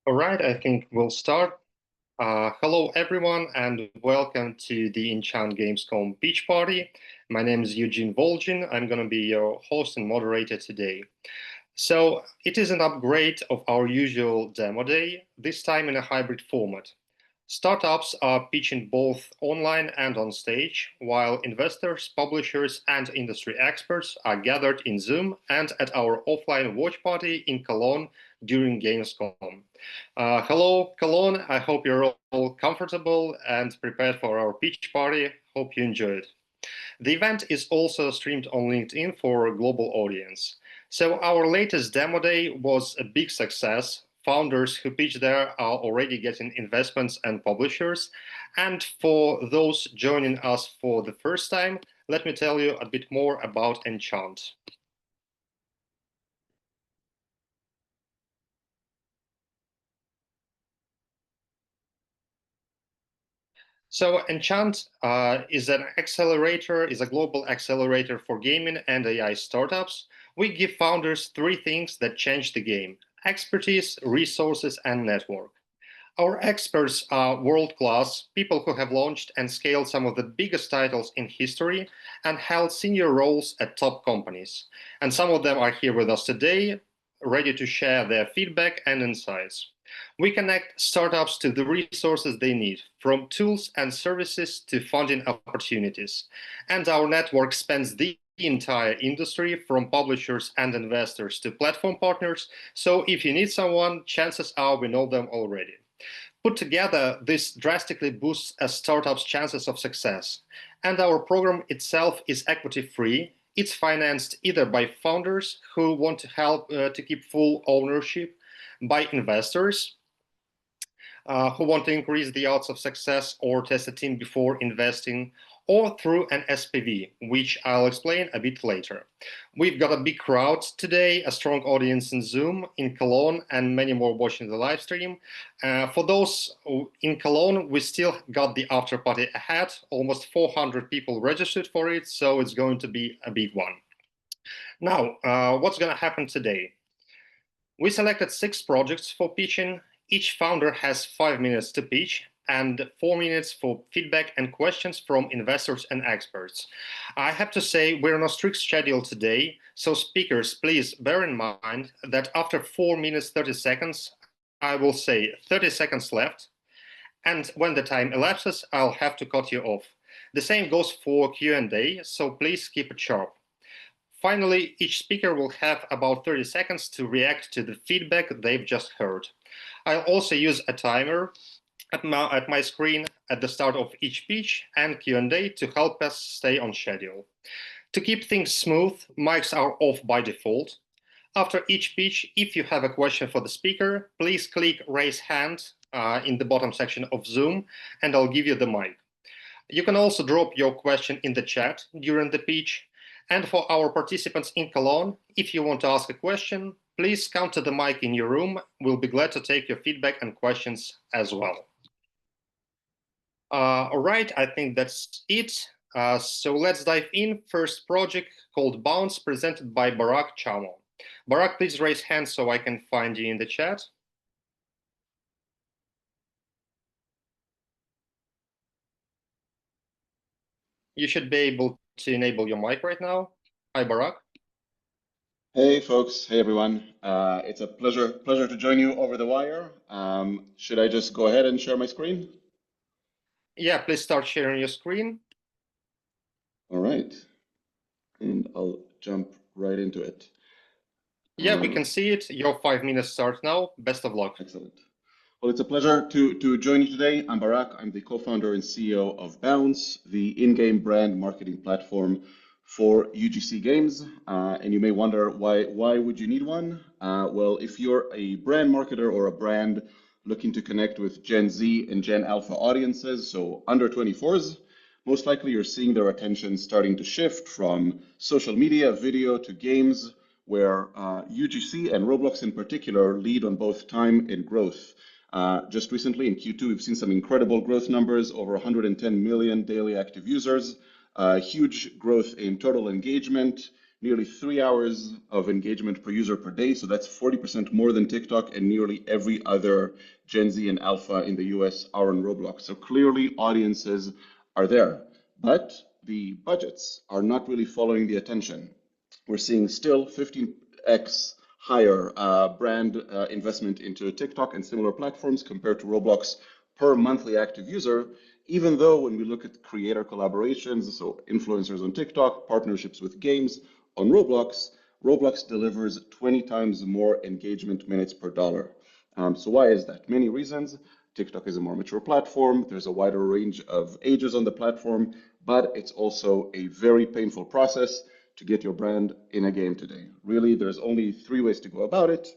All right, I think we'll start. Hello, everyone, and welcome to the Enchant Gamescom Beach Party. My name is Eugene Volgin. I'm going to be your host and moderator today. So, it is an upgrade of our usual demo day, this time in a hybrid format. Startups are pitching both online and on stage, while investors, publishers, and industry experts are gathered in Zoom and at our offline watch party in Cologne during Gamescom. Hello, Cologne. I hope you're all comfortable and prepared for our pitch party. Hope you enjoy it. The event is also streamed on LinkedIn for a global audience. So our latest demo day was a big success. Founders who pitched there are already getting investments and publishers. And for those joining us for the first time, let me tell you a bit more about Enchant. So Enchant is an accelerator, is a global accelerator for gaming and AI startups. We give founders three things that change the game: expertise, resources, and network. Our experts are world-class, people who have launched and scaled some of the biggest titles in history and held senior roles at top companies. And some of them are here with us today, ready to share their feedback and insights. We connect startups to the resources they need, from tools and services to funding opportunities. And our network spans the entire industry, from publishers and investors to platform partners. So if you need someone, chances are we know them already. Put together, this drastically boosts a startup's chances of success. And our program itself is equity-free. It's financed either by founders who want to help to keep full ownership, by investors who want to increase the odds of success or test a team before investing, or through an SPV, which I'll explain a bit later. We've got a big crowd today, a strong audience in Zoom, in Cologne, and many more watching the live stream. For those in Cologne, we still got the after party ahead, almost 400 people registered for it, so it's going to be a big one. Now, what's going to happen today? We selected 6 projects for pitching. Each founder has 5 minutes to pitch and 4 minutes for feedback and questions from investors and experts. I have to say we're on a strict schedule today, so speakers, please bear in mind that after 4 minutes 30 seconds, I will say 30 seconds left, and when the time elapses, I'll have to cut you off. The same goes for Q&A, so please keep it sharp. Finally, each speaker will have about 30 seconds to react to the feedback they've just heard. I'll also use a timer at my screen at the start of each pitch and Q&A to help us stay on schedule. To keep things smooth, mics are off by default. After each pitch, if you have a question for the speaker, please click Raise Hand in the bottom section of Zoom, and I'll give you the mic. You can also drop your question in the chat during the pitch. And for our participants in Cologne, if you want to ask a question, please come to the mic in your room. We'll be glad to take your feedback and questions as well. All right, I think that's it. So let's dive in. First project called Bounce, presented by Barak Chamo. Barak, please raise hand so I can find you in the chat. You should be able to enable your mic right now. Hi, Barak. Hey, folks. Hey, everyone. It's a pleasure to join you over the wire. Should I just go ahead and share my screen? Yeah, please start sharing your screen. All right. And I'll jump right into it. Yeah, we can see it. Your 5 minutes start now. Best of luck. Excellent. Well, it's a pleasure to join you today. I'm Barak. I'm the co-founder and CEO of Bounce, the in-game brand marketing platform for UGC games. And you may wonder, why would you need one? Well, if you're a brand marketer or a brand looking to connect with Gen Z and Gen Alpha audiences, so under 24s, most likely you're seeing their attention starting to shift from social media, video to games, where UGC and Roblox in particular lead on both time and growth. Just recently in Q2, we've seen some incredible growth numbers, over 110 million daily active users, huge growth in total engagement, nearly 3 hours of engagement per user per day. So that's 40% more than TikTok, and nearly every other Gen Z and Alpha in the US are on Roblox. So clearly audiences are there, but the budgets are not really following the attention. We're seeing still 15x higher brand investment into TikTok and similar platforms compared to Roblox per monthly active user, even though when we look at creator collaborations, so influencers on TikTok, partnerships with games on Roblox, Roblox delivers 20 times more engagement minutes per dollar. So why is that? Many reasons. TikTok is a more mature platform. There's a wider range of ages on the platform, but it's also a very painful process to get your brand in a game today. Really, there's only 3 ways to go about it.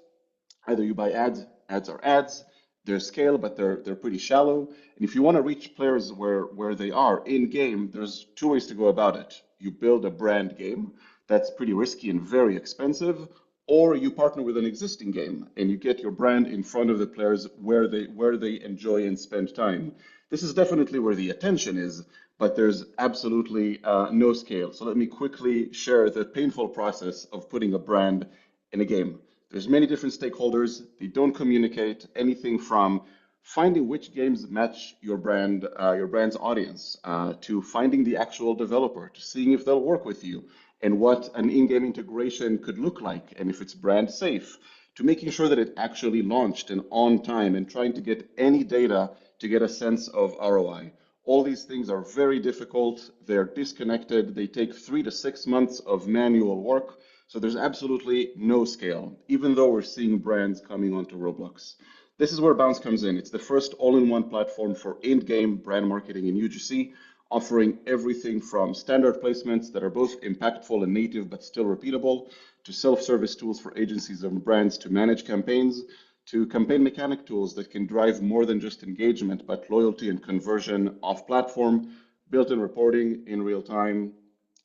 Either you buy ads, ads are ads, they're scale, but they're pretty shallow. And if you want to reach players where they are in game, there's 2 ways to go about it. You build a brand game that's pretty risky and very expensive, or you partner with an existing game and you get your brand in front of the players where they enjoy and spend time. This is definitely where the attention is, but there's absolutely no scale. So let me quickly share the painful process of putting a brand in a game. There's many different stakeholders. They don't communicate anything from finding which games match your brand's audience, to finding the actual developer, to seeing if they'll work with you, and what an in-game integration could look like, and if it's brand safe, to making sure that it actually launched and on time, and trying to get any data to get a sense of ROI. All these things are very difficult. They're disconnected. They take 3 to 6 months of manual work. So there's absolutely no scale, even though we're seeing brands coming onto Roblox. This is where Bounce comes in. It's the first all-in-one platform for in-game brand marketing in UGC, offering everything from standard placements that are both impactful and native but still repeatable, to self-service tools for agencies and brands to manage campaigns, to campaign mechanic tools that can drive more than just engagement but loyalty and conversion off-platform, built-in reporting in real time,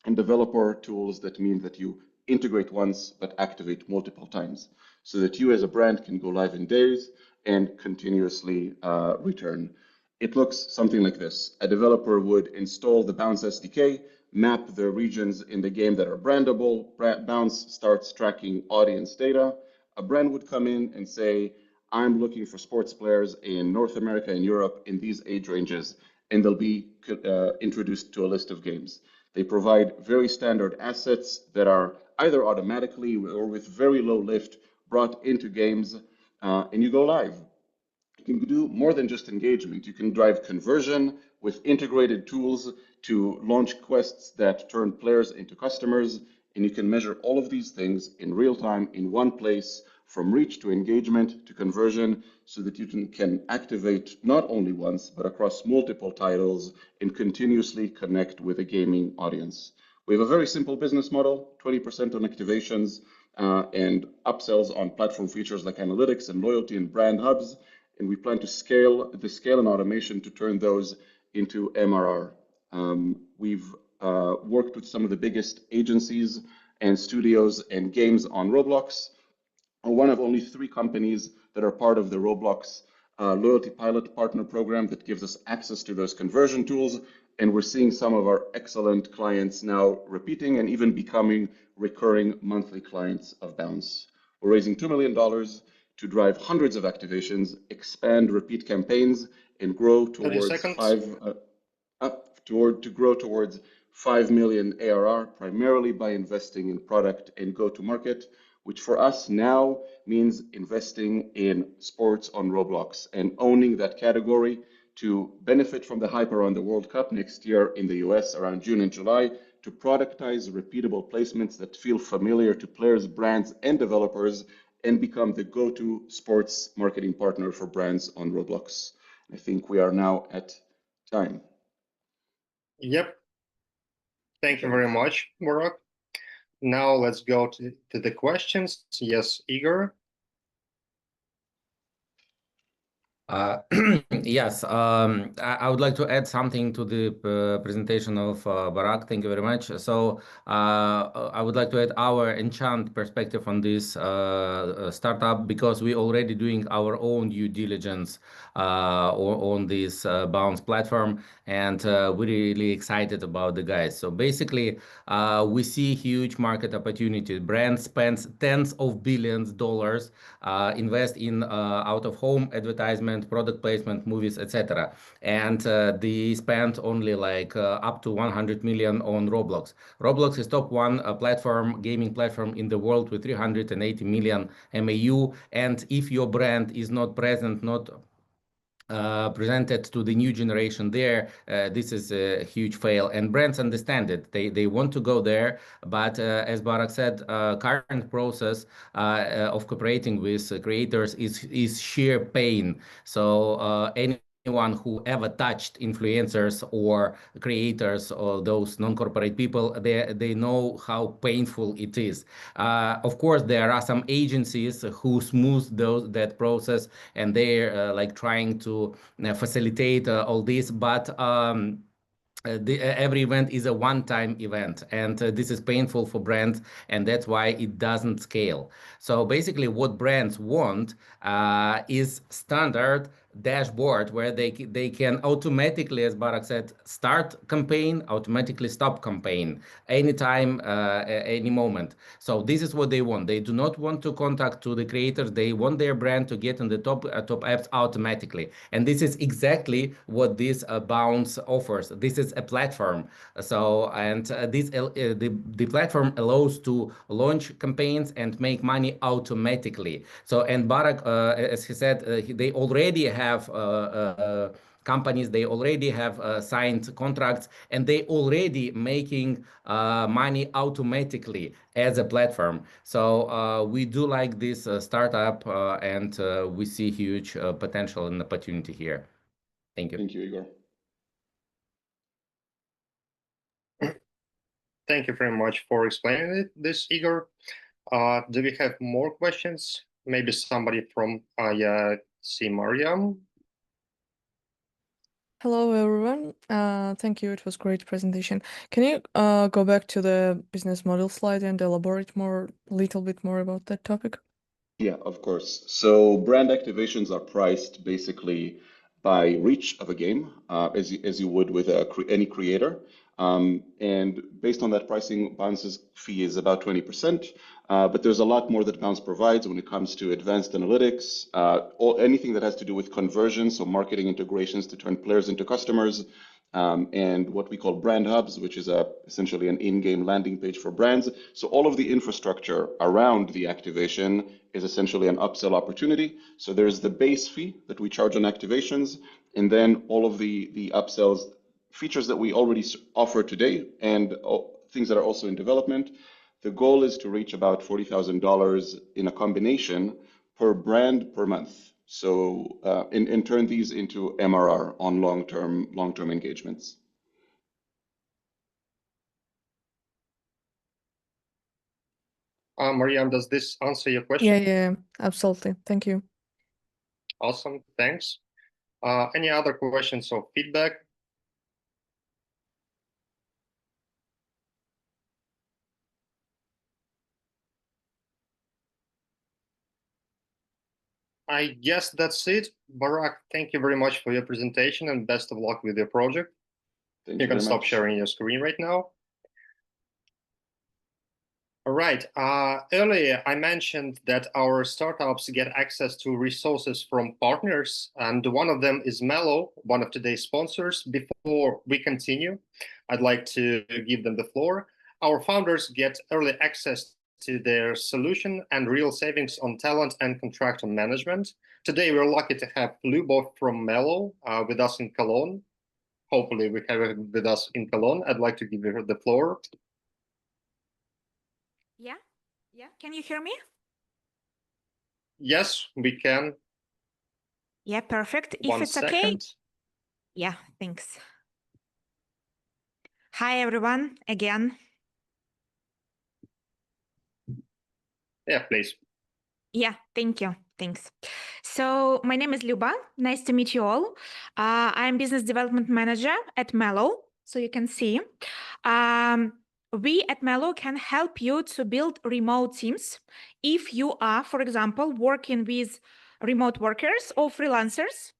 and developer tools that mean that you integrate once but activate multiple times, so that you as a brand can go live in days and continuously return. It looks something like this. A developer would install the Bounce SDK, map the regions in the game that are brandable. Bounce starts tracking audience data. A brand would come in and say, I'm looking for sports players in North America and Europe in these age ranges, and they'll be introduced to a list of games. They provide very standard assets that are either automatically or with very low lift brought into games, and you go live. You can do more than just engagement. You can drive conversion with integrated tools to launch quests that turn players into customers, and you can measure all of these things in real time in one place, from reach to engagement to conversion, so that you can activate not only once, but across multiple titles and continuously connect with a gaming audience. We have a very simple business model, 20% on activations and upsells on platform features like analytics and loyalty and brand hubs. And we plan to scale and automation to turn those into MRR. We've worked with some of the biggest agencies and studios and games on Roblox. We're one of only 3 companies that are part of the Roblox loyalty pilot partner program that gives us access to those conversion tools. And we're seeing some of our excellent clients now repeating and even becoming recurring monthly clients of Bounce. We're raising $2 million to drive hundreds of activations, expand repeat campaigns, and grow 30 towards seconds. grow towards 5 million ARR, primarily by investing in product and go-to-market, which for us now means investing in sports on Roblox and owning that category to benefit from the hype around the World Cup next year in the US around June and July, to productize repeatable placements that feel familiar to players, brands, and developers, and become the go-to sports marketing partner for brands on Roblox. I think we are now at time. Yep. Thank you very much, Barak. Now let's go to the questions. Yes, Igor. Uh, yes, I would like to add something to the presentation of Barak. Thank you very much. So I would like to add our Enchant perspective on this startup because we already doing our own due diligence on this Bounce platform, and we're really excited about the guys. So basically, we see huge market opportunity. Brand spends tens of billions dollars invest in out-of-home advertisement, product placement, movies, etc. And they spent only like up to 100 million on Roblox. Roblox is top one platform, gaming platform in the world with 380 million MAU. And if your brand is not present, not presented to the new generation there, this is a huge fail, and brands understand it. They want to go there, but as Barak said, current process of cooperating with creators is sheer pain. So anyone who ever touched influencers or creators or those non-corporate people, they know how painful it is. Of course, there are some agencies who smooth that process, and they're like trying to facilitate all this, but every event is a one-time event, and this is painful for brands, and that's why it doesn't scale. So basically what brands want is standard dashboard where they can automatically, as Barak said, start campaign, automatically stop campaign anytime, any moment. So this is what they want. They do not want to contact to the creators. They want their brand to get on the top apps automatically, and this is exactly what this Bounce offers. This is a platform. So and the platform allows to launch campaigns and make money automatically. So and Barak, as he said, they already have companies, they already have signed contracts, and they already making money automatically as a platform. So we do like this startup, and we see huge potential and opportunity here. Thank you. Thank you, Igor. Thank you very much for explaining this, Igor. Do we have more questions? Maybe somebody from see Mariam. Hello, everyone. Thank you. It was great presentation. Can you go back to the business model slide and elaborate a little bit more about that topic? Yeah, of course. So brand activations are priced basically by reach of a game, as you would with any creator. And based on that pricing, Bounce's fee is about 20%. But there's a lot more that Bounce provides when it comes to advanced analytics, anything that has to do with conversion, so marketing integrations to turn players into customers, and what we call brand hubs, which is essentially an in-game landing page for brands. So all of the infrastructure around the activation is essentially an upsell opportunity. So there's the base fee that we charge on activations, and then all of the upsells, features that we already offer today, and things that are also in development. The goal is to reach about $40,000 in a combination per brand per month. So and turn these into MRR on long-term engagements. Mariam, does this answer your question? Yeah, absolutely. Thank you. Awesome, thanks. Any other questions or feedback? I guess that's it. Barak, thank you very much for your presentation and best of luck with your project. Thank You you can very stop much. sharing your screen right now. All right. Earlier, I mentioned that our startups get access to resources from partners, and one of them is Mello, one of today's sponsors. Before we continue, I'd like to give them the floor. Our founders get early access to their solution and real savings on talent and contractor management. Today, we're lucky to have Lyubov from Mello with us in Cologne. Hopefully, we have her with us in Cologne. I'd like to give her the floor. Yeah. Can you hear me? Yes, we can. Yeah, perfect. If One it's okay. second. Yeah, thanks. Hi, everyone, again. Yeah, please. Yeah, thank you. Thanks. So my name is Luba. Nice to meet you all. I'm business development manager at Mellow. So you can see, we at Mellow can help you to build remote teams. If you are, for example, working with remote workers or freelancers.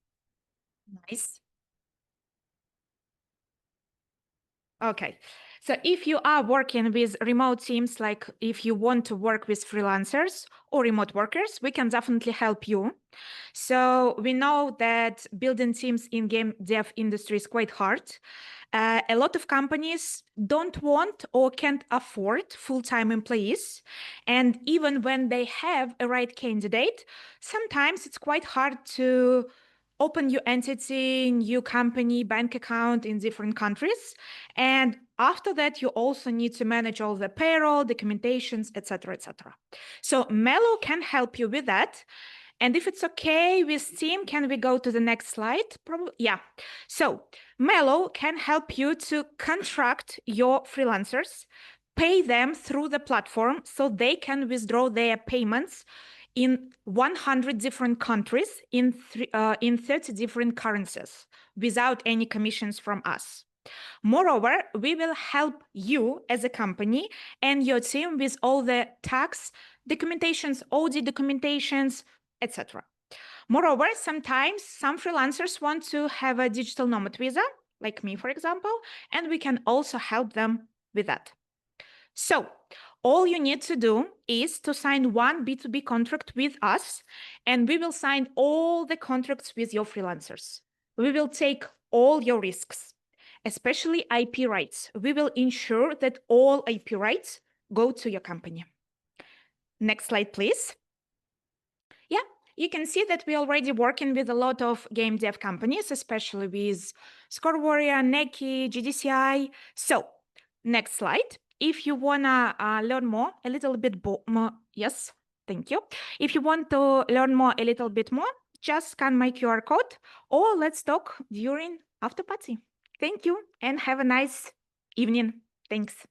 Nice. Okay. So if you are working with remote teams, like if you want to work with freelancers or remote workers, we can definitely help you. So we know that building teams in game dev industry is quite hard. A lot of companies don't want or can't afford full-time employees. And even when they have a right candidate, sometimes it's quite hard to open new entity, new company, bank account in different countries. And after that, you also need to manage all the payroll, documentations, etc., etc. So Mellow can help you with that. And if it's okay with Team, can we go to the next slide? Probably, yeah. So Mellow can help you to contract your freelancers, pay them through the platform so they can withdraw their payments in 100 different countries in 30 different currencies without any commissions from us. Moreover, we will help you as a company and your team with all the tax documentations, audit documentations, etc. Moreover, sometimes some freelancers want to have a digital nomad visa, like me, for example, and we can also help them with that. So all you need to do is to sign one B2B contract with us, and we will sign all the contracts with your freelancers. We will take all your risks, especially IP rights. We will ensure that all IP rights go to your company. Next slide, please. Yeah, you can see that we're already working with a lot of game dev companies, especially with Score Warrior, Neki, GDCI. So next slide. If you wanna learn more, a little bit more, yes, thank you. If you want to learn more, a little bit more, just scan my QR code or let's talk during after party. Thank you and have a nice evening. Thanks.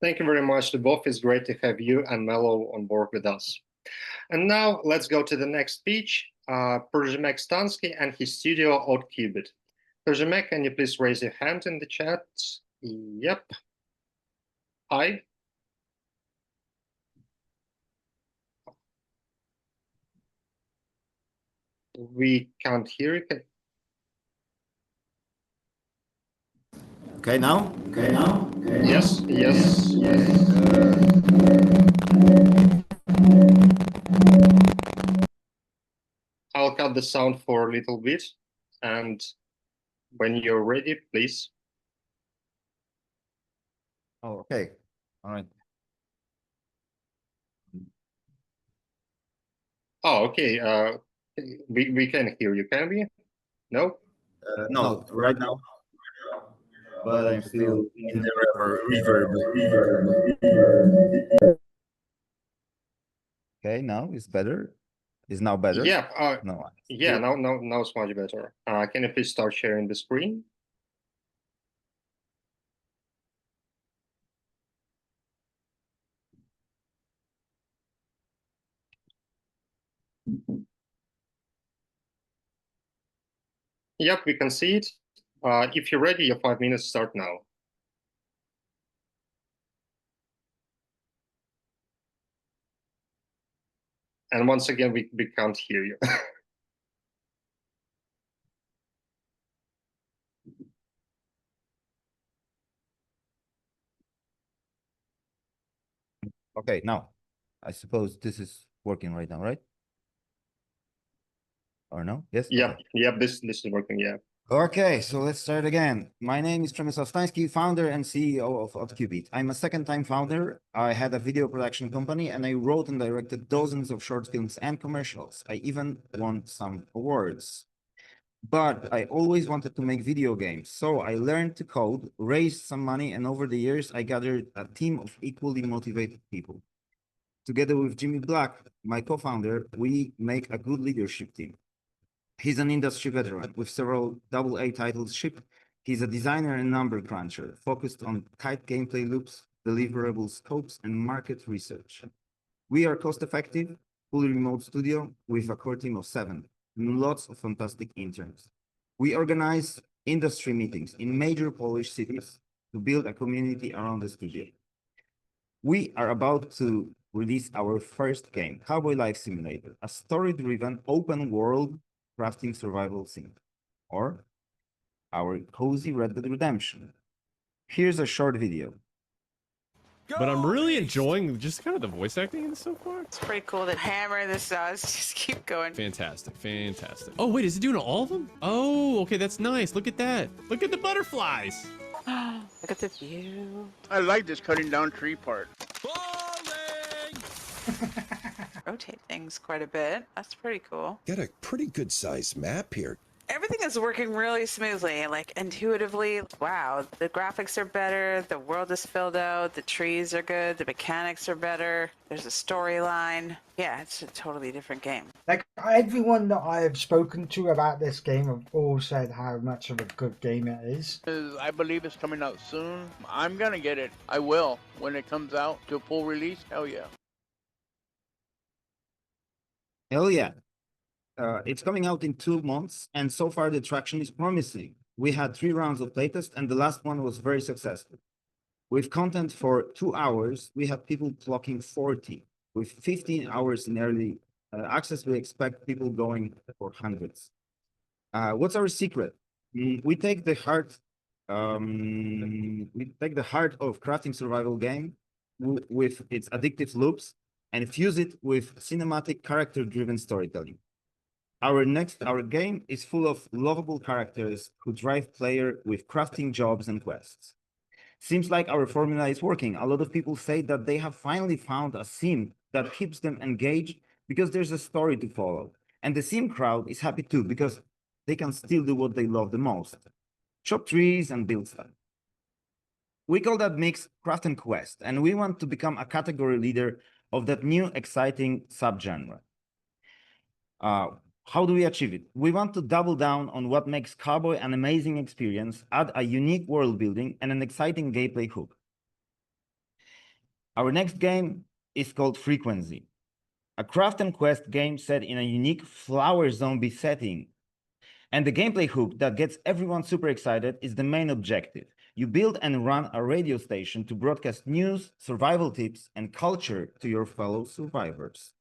Thank you very much to both. It's great to have you and Mellow on board with us. And now let's go to the next speech, Przemek Stansky and his studio OutCubit. Przemek, can you please raise your hand in the chat? Yep. Hi. We can't hear you. Okay, now? Okay, now? Okay, yes, now? yes, yes. I'll cut the sound for a little bit. And when you're ready, please. Oh, okay. All right. Oh, okay. We can hear you, can we? No? No, right now. But I'm still in the reverb. Okay, now it's better. Is now better? Yeah. No. Yeah. Now it's much better. Can you please start sharing the screen? Yep, we can see it. If you're ready, your 5 minutes start now. And once again, we can't hear you. Okay, now I suppose this is working right now, right? Or no? Yes? Yep, Okay. yep, this is working, yeah. Okay, so let's start again. My name is Przemysław Stański, founder and CEO of OutCubit. I'm a second-time founder. I had a video production company and I wrote and directed dozens of short films and commercials. I even won some awards. But I always wanted to make video games. So I learned to code, raised some money, and over the years, I gathered a team of equally motivated people. Together with Jimmy Black, my co-founder, we make a good leadership team. He's an industry veteran with several AA titles shipped. He's a designer and number cruncher, focused on tight gameplay loops, deliverable scopes, and market research. We are cost-effective, fully remote studio with a core team of 7 and lots of fantastic interns. We organize industry meetings in major Polish cities to build a community around the studio. We are about to release our first game, Cowboy Life Simulator, a story-driven open-world crafting survival sim, or our cozy Red Dead Redemption. Here's a short video. But I'm really enjoying just kind of the voice acting in this so far. It's pretty cool. The hammer, this does. Just keep going. Fantastic, fantastic. Oh, wait, is it doing all of them? Oh, okay, that's nice. Look at that. Look at the butterflies. Look at the view. I like this cutting down tree part. Rotate things quite a bit. That's pretty cool. Got a pretty good sized map here. Everything is working really smoothly, like intuitively. Wow, the graphics are better, the world is filled out, the trees are good, the mechanics are better, there's a storyline. Yeah, it's a totally different game. Like, everyone that I have spoken to about this game have all said how much of a good game it is. I believe it's coming out soon. I'm gonna get it. I will. When it comes out to full release, hell yeah. Hell yeah. It's coming out in 2 months, and so far the traction is promising. We had 3 rounds of playtest, and the last one was very successful. With content for 2 hours, we have people clocking 40. With 15 hours in early access, we expect people going for hundreds. What's our secret? We take the heart of crafting survival game with its addictive loops and fuse it with cinematic character-driven storytelling. Our game is full of lovable characters who drive player with crafting jobs and quests. Seems like our formula is working. A lot of people say that they have finally found a sim that keeps them engaged because there's a story to follow. And the sim crowd is happy too because they can still do what they love the most: chop trees and build stuff. We call that mix craft and quest, and we want to become a category leader of that new exciting subgenre. How do we achieve it? We want to double down on what makes Cowboy an amazing experience, add a unique world building and an exciting gameplay hook. Our next game is called Frequency, a craft and quest game set in a unique flower zombie setting. And the gameplay hook that gets everyone super excited is the main objective. You build and run a radio station to broadcast news, survival tips, and culture to your fellow survivors.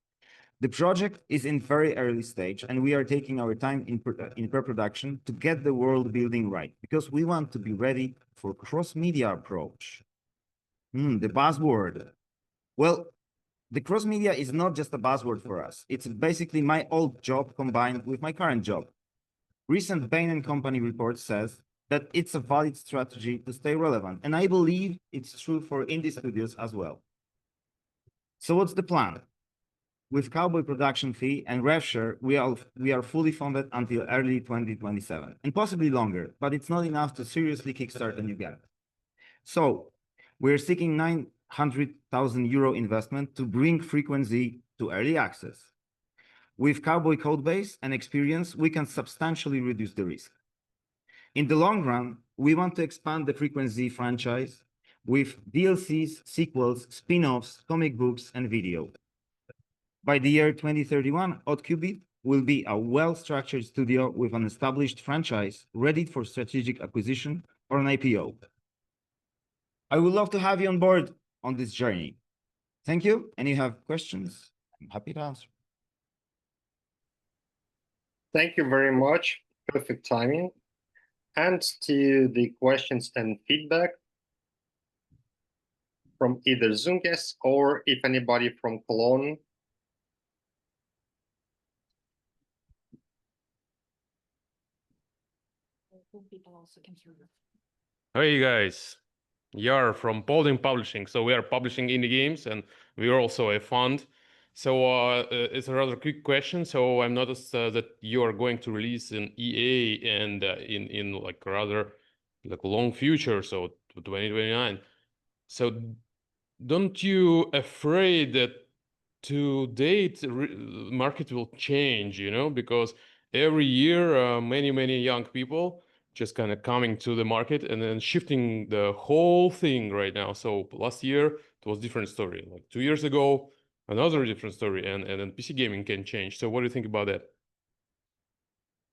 The project is in very early stage, and we are taking our time in pre-production to get the world building right, because we want to be ready for cross-media approach. The buzzword. Well, the cross-media is not just a buzzword for us. It's basically my old job combined with my current job. Recent Bain & Company report says that it's a valid strategy to stay relevant, and I believe it's true for indie studios as well. So what's the plan? With Cowboy production fee and rev share, we are fully funded until early 2027, and possibly longer, but it's not enough to seriously kickstart a new game. So we're seeking 900,000 euro investment to bring Frequency to early access. With Cowboy codebase and experience, we can substantially reduce the risk. In the long run, we want to expand the Frequency franchise with DLCs, sequels, spin-offs, comic books, and video. By the year 2031, Oddcubit will be a well-structured studio with an established franchise ready for strategic acquisition or an IPO. I would love to have you on board on this journey. Thank you, and if you have questions, I'm happy to answer. Thank you very much. Perfect timing. And to the questions and feedback from either Zoom guests or if anybody from Cologne. People also can hear you. Hey guys, Yar from Balding Publishing. So we are publishing indie games and we are also a fund. So it's a rather quick question. So I've noticed that you are going to release an EA and in like rather like long future, so 2029. So don't you afraid that to date market will change, you know, because every year many young people just kind of coming to the market and then shifting the whole thing right now. So last year it was different story. Like 2 years ago, another different story, and then PC gaming can change. So what do you think about that?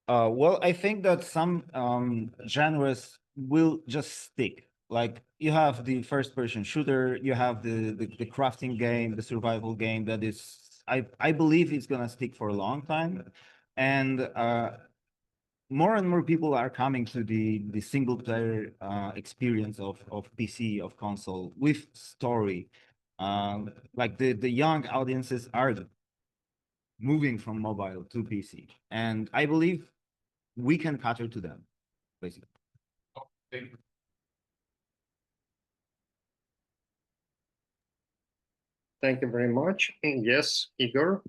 Well, I think that some genres will just stick. Like you have the first-person shooter, you have the crafting game, the survival game that is, I believe it's gonna stick for a long time, and more and more people are coming to the single player experience of PC, of console with story. Like the young audiences are moving from mobile to PC, and I believe we can cater to them, basically. Thank you. Thank you very much. Yes, Igor.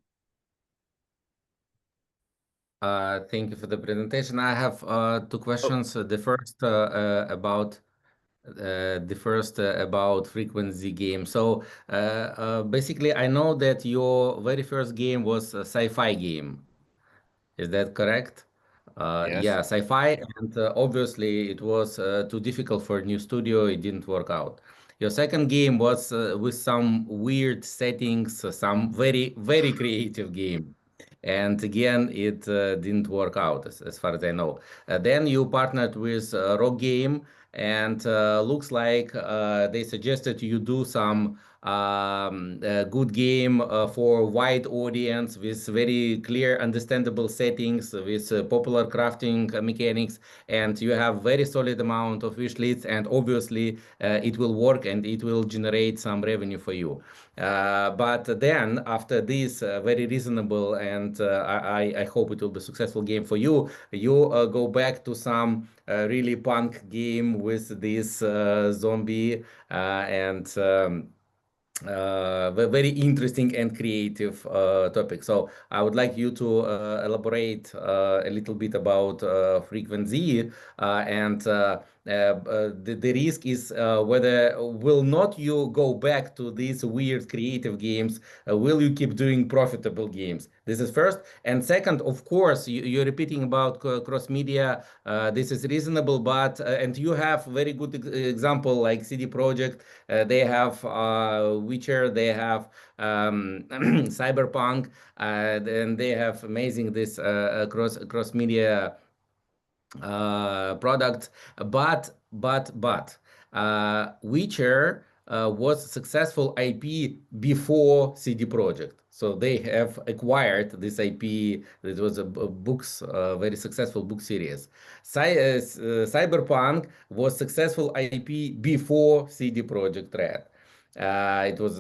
Thank you for the presentation. I have two questions. The first about frequency game. So basically, I know that your very first game was a sci-fi game. Is that correct? Yes. Yeah, sci-fi, and obviously it was too difficult for a new studio. It didn't work out. Your second game was with some weird settings, some very, very creative game. And again, it didn't work out as far as I know. Then you partnered with Rock Game, and looks like they suggested you do some good game for wide audience with very clear, understandable settings, with popular crafting mechanics, and you have very solid amount of wish lists, and obviously it will work and it will generate some revenue for you. But then after this very reasonable and I hope it will be a successful game for you, you go back to some really punk game with this zombie and very interesting and creative topic. So I would like you to elaborate a little bit about frequency and the risk is whether will not you go back to these weird creative games, will you keep doing profitable games? This is first. And second, of course, you're repeating about cross media. This is reasonable, but and you have very good example like CD Projekt. They have Witcher, they have Cyberpunk, and they have amazing this cross media products. But Witcher was successful IP before CD Projekt. So they have acquired this IP. It was a books, very successful book series. Cyberpunk was successful IP before CD Projekt Red. It was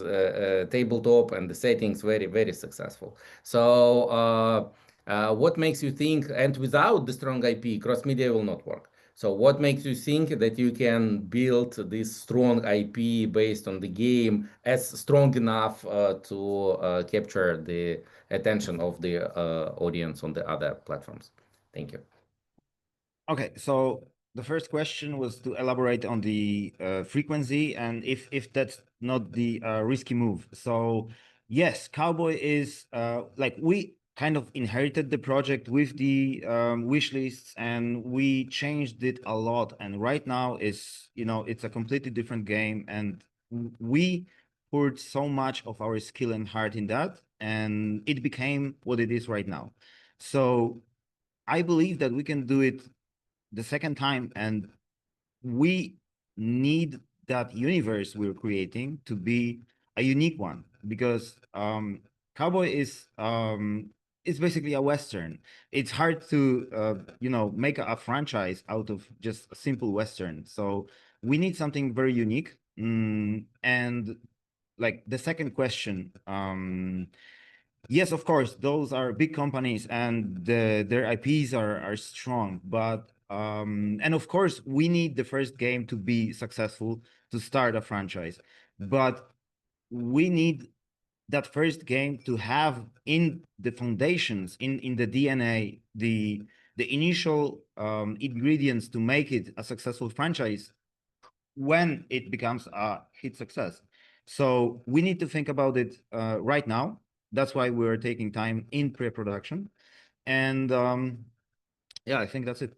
tabletop and the settings very, very successful. So what makes you think, and without the strong IP, cross media will not work. So what makes you think that you can build this strong IP based on the game as strong enough to capture the attention of the audience on the other platforms? Thank you. Okay, so the first question was to elaborate on the frequency and if that's not the risky move. So yes, Cowboy is like we kind of inherited the project with the wish lists and we changed it a lot. And right now is, you know, it's a completely different game and we poured so much of our skill and heart in that and it became what it is right now. So I believe that we can do it the second time and we need that universe we're creating to be a unique one because Cowboy is it's basically a western. It's hard to you know, make a franchise out of just a simple western, so we need something very unique. And like the second question, yes, of course, those are big companies and their IPs are strong, but and of course we need the first game to be successful to start a franchise, but we need that first game to have in the foundations, in the DNA, the initial ingredients to make it a successful franchise when it becomes a hit success. So we need to think about it right now. That's why we're taking time in pre-production. And yeah, I think that's it.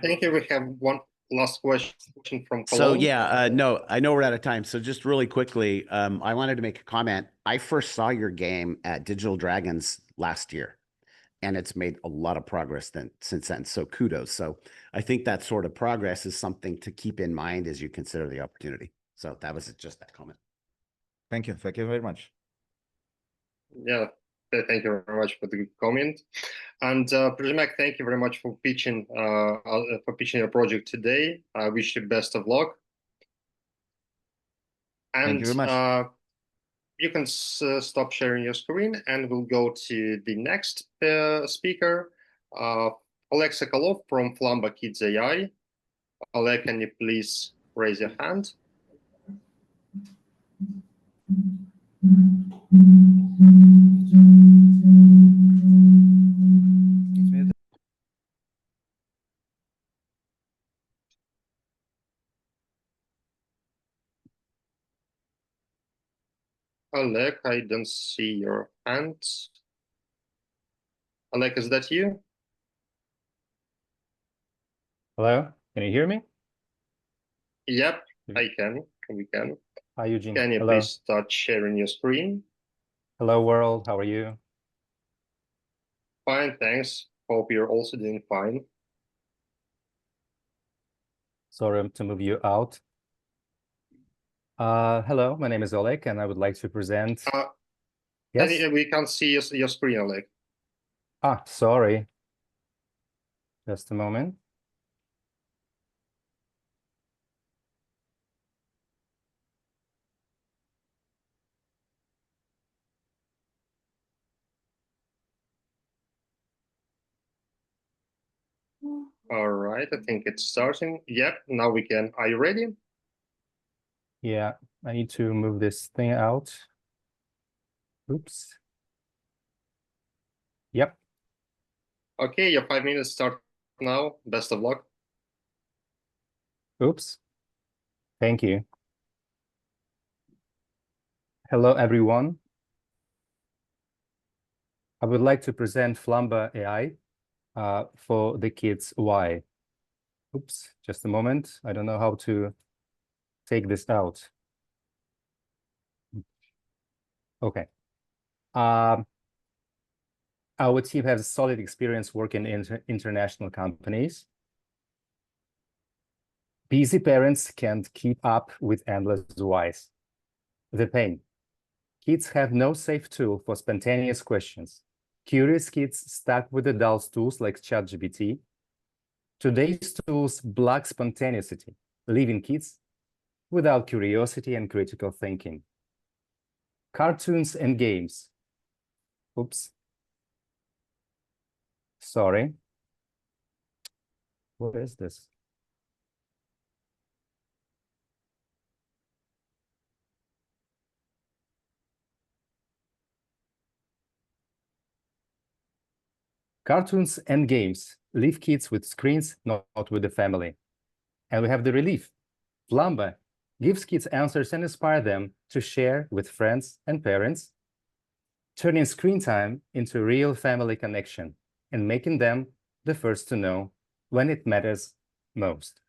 Thank you. We have one last question from Cologne. So yeah, no, I know we're out of time. So just really quickly, I wanted to make a comment. I first saw your game at Digital Dragons last year, and it's made a lot of progress since then. So kudos. So I think that sort of progress is something to keep in mind as you consider the opportunity. So that was just that comment. Thank you. Thank you very much. Yeah, thank you very much for the comment. And Przemek, thank you very much for pitching your project today. I wish you best of luck. And Thank you very much. You can stop sharing your screen, and we'll go to the next speaker, Oleg Sokolov from Flamba Kids AI. Oleg, can you please raise your hand? Oleg, I don't see your hand. Oleg, is that you? Hello, can you hear me? Yep, I can. We can. Hi, Eugene. Can you Hello. please start sharing your screen? Hello, world. How are you? Fine, thanks. Hope you're also doing fine. Sorry to move you out. Hello, my name is Oleg, and I would like to present. Yes. We can't see your screen, Oleg. Ah, sorry. Just a moment. All right, I think it's starting. Yep, now we can. Are you ready? Yeah, I need to move this thing out. Oops. Yep. Okay, your 5 minutes start now. Best of luck. Oops. Thank you. Hello, everyone. I would like to present Flamba AI for the kids why. Oops, just a moment. I don't know how to take this out. Okay. Our team has solid experience working in international companies. Busy parents can't keep up with endless whys. The pain. Kids have no safe tool for spontaneous questions. Curious kids stuck with adult tools like ChatGPT. Today's tools block spontaneity, leaving kids without curiosity and critical thinking. Cartoons and games. Oops. Sorry. What is this? Cartoons and games leave kids with screens, not with the family. And we have the relief. Flamba gives kids answers and inspire them to share with friends and parents, turning screen time into real family connection and making them the first to know when it matters most.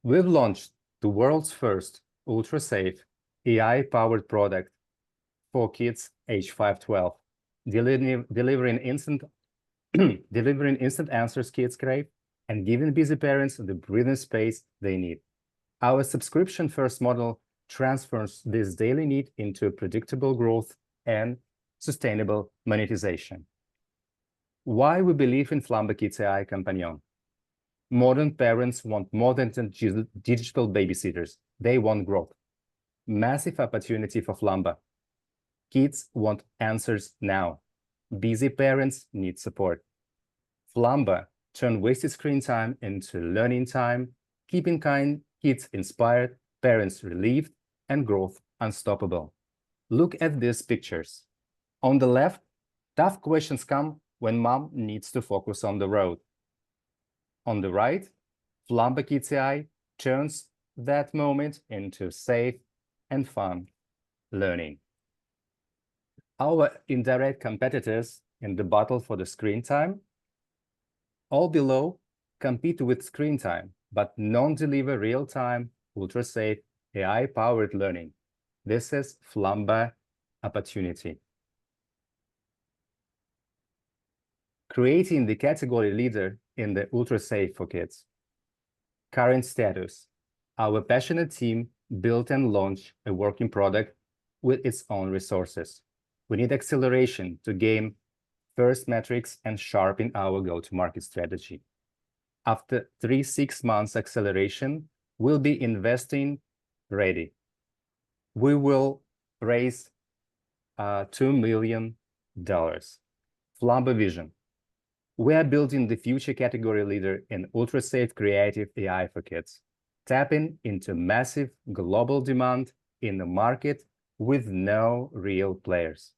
We've launched the world's first ultra-safe AI-powered product for kids age 5-12, delivering instant answers kids crave and giving busy parents the breathing space they need. Our subscription-first model transfers this daily need into predictable growth and sustainable monetization. Why we believe in Flamba Kids AI Companion? Modern parents want more than digital babysitters. They want growth. Massive opportunity for Flamba. Kids want answers now. Busy parents need support. Flamba turn wasted screen time into learning time, keeping kids inspired, parents relieved, and growth unstoppable. Look at these pictures. On the left, tough questions come when mom needs to focus on the road. On the right, Flamba Kids AI turns that moment into safe and fun learning. Our indirect competitors in the battle for the screen time All below compete with screen time, but non-deliver real-time, ultra-safe, AI-powered learning. This is Flamba opportunity. Creating the category leader in the ultra-safe for kids. Current status. Our passionate team built and launched a working product with its own resources. We need acceleration to gain first metrics and sharpen our go-to-market strategy. After 3-6 months acceleration, we'll be investing ready. We will raise $2 million. Flamba vision. We are building the future category leader in ultra-safe creative AI for kids, tapping into massive global demand in a market with no real players.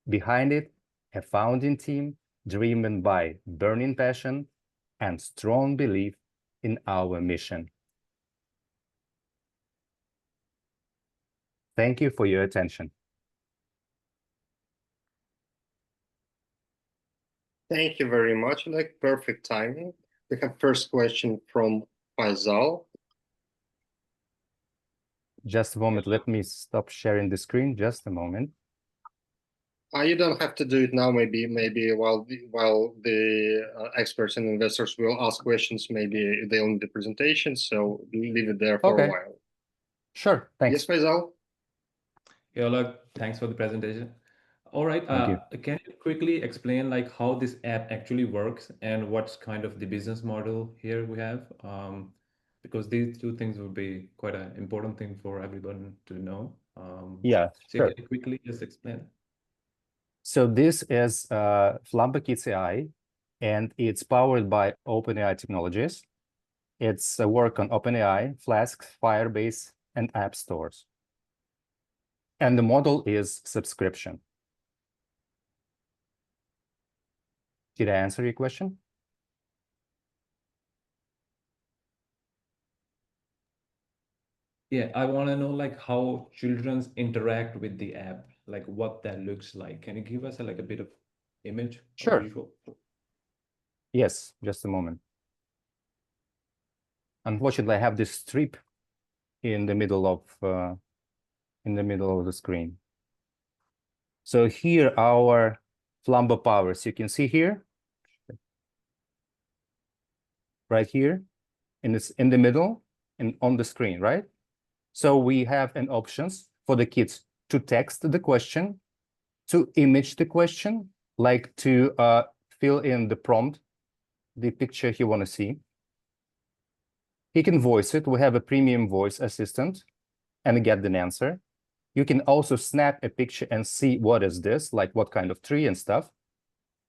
Behind it, a founding team driven by burning passion and strong belief in our mission. Thank you for your attention. Thank you very much, Oleg. Perfect timing. We have first question from Faisal. Just a moment. Let me stop sharing the screen. Just a moment. You don't have to do it now. Maybe while the experts and investors will ask questions, maybe they'll need the presentation. So leave it there for a while. Sure. Thanks. Yes, Faisal. Yeah, Oleg, thanks for the presentation. All right. Can you quickly explain like how this app actually works and what's kind of the business model here we have? Because these two things would be quite an important thing for everyone to know. Yeah, so sure. can you quickly just explain? So this is Flamba Kids AI, and it's powered by OpenAI technologies. It's a work on OpenAI, Flask, Firebase, and app stores. And the model is subscription. Did I answer your question? Yeah, I want to know like how children interact with the app, like what that looks like. Can you give us like a bit of image or visual? Yes, just a moment. Unfortunately, I have this strip in the middle of the screen. So here our Flamba powers. You can see here, right here, and it's in the middle and on the screen, right? So we have an options for the kids to text the question, to image the question, like to fill in the prompt, the picture he want to see. He can voice it. We have a premium voice assistant and get an answer. You can also snap a picture and see what is this, like what kind of tree and stuff.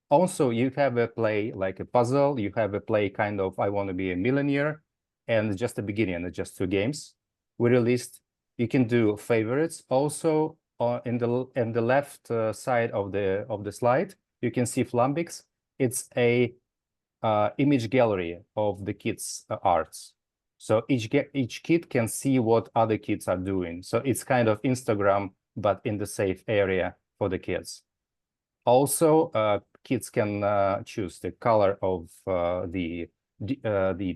Also, you have a play like a puzzle. You have a play kind of I want to be a millionaire, and just a beginning, just 2 games. We released. You can do favorites. Also, in the left side of the slide, you can see Flambix. It's a image gallery of the kids' arts. So each kid can see what other kids are doing. So it's kind of Instagram, but in the safe area for the kids. Also, kids can choose the color of the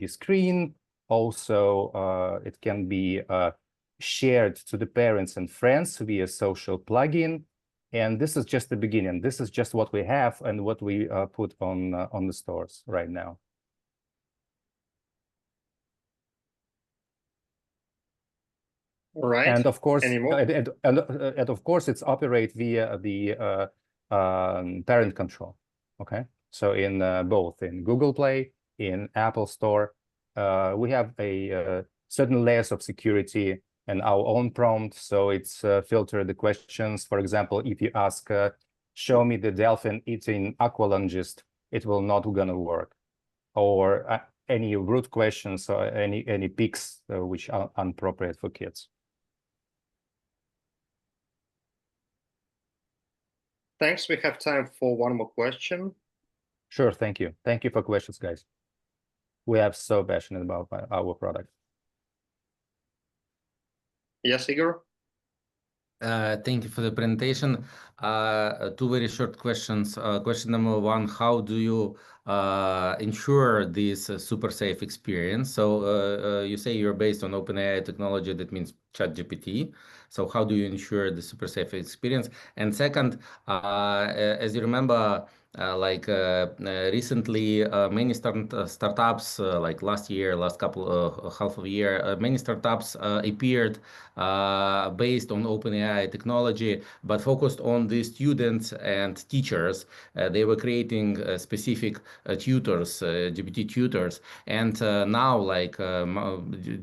screen. Also, it can be shared to the parents and friends via social plugin. And this is just the beginning. This is just what we have and what we put on the stores right now. All right. And of course, Any more? and of course, it's operate via the parent control. Okay, so in both in Google Play, in Apple Store, we have a certain layers of security and our own prompt. So it's filter the questions. For example, if you ask, show me the dolphin eating aqualungist, it will not gonna work. Or any root questions or any pics which are inappropriate for kids. Thanks. We have time for one more question. Sure. Thank you. Thank you for questions, guys. We are so passionate about our product. Yes, Igor? Thank you for the presentation. Two very short questions. Question number one, how do you ensure this super safe experience? So you say you're based on OpenAI technology, that means ChatGPT. So how do you ensure the super safe experience? And second, as you remember, recently, many startups, like last year, last couple half of a year, many startups appeared based on OpenAI technology, but focused on the students and teachers. They were creating specific tutors, GPT tutors, and now,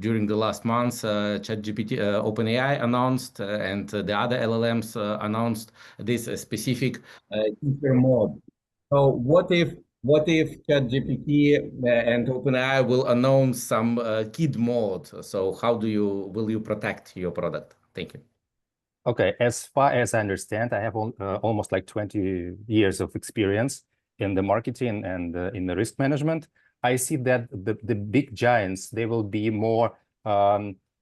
during the last months, ChatGPT, OpenAI announced, and the other LLMs announced this specific teacher mode. So what if ChatGPT and OpenAI will announce some kid mode? So how will you protect your product? Thank you. Okay, as far as I understand, I have almost like 20 years of experience in the marketing and in the risk management. I see that the big giants, they will be more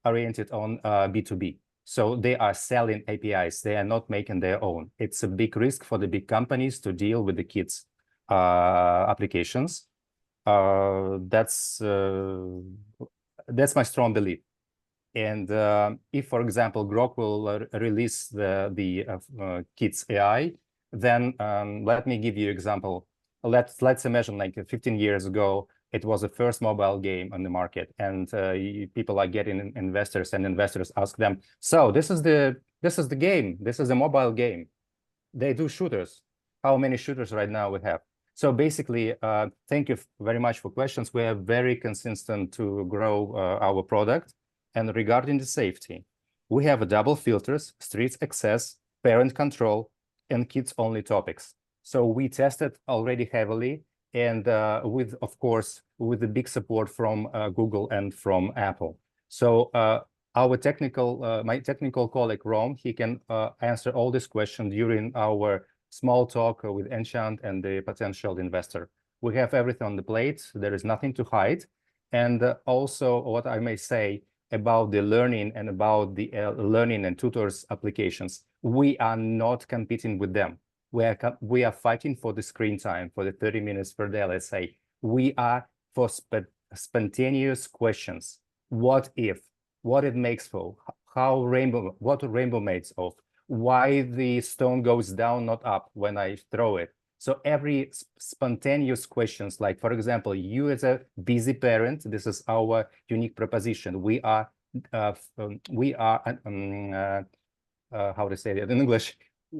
oriented on B2B. So they are selling APIs. They are not making their own. It's a big risk for the big companies to deal with the kids' applications. That's my strong belief. And if, for example, Grok will release the kids AI, then let me give you an example. Let's imagine like 15 years ago, it was the first mobile game on the market, and people are getting investors, and investors ask them, so this is the game, this is a mobile game. They do shooters. How many shooters right now we have? So basically, thank you very much for questions. We are very consistent to grow our product. And regarding the safety, we have a double filters, streets access, parent control, and kids-only topics. So we tested already heavily, and of course, with the big support from Google and from Apple. So my technical colleague Rom, he can answer all these questions during our small talk with Enchant and the potential investor. We have everything on the plate. There is nothing to hide. And also, what I may say about the learning and about the learning and tutors applications, we are not competing with them. We are fighting for the screen time, for the 30 minutes per day, let's say. We are for spontaneous questions. What if? What it makes for? What rainbow makes of? Why the stone goes down, not up when I throw it? So every spontaneous questions, like, for example, you as a busy parent, this is our unique proposition. We are how to say it in English?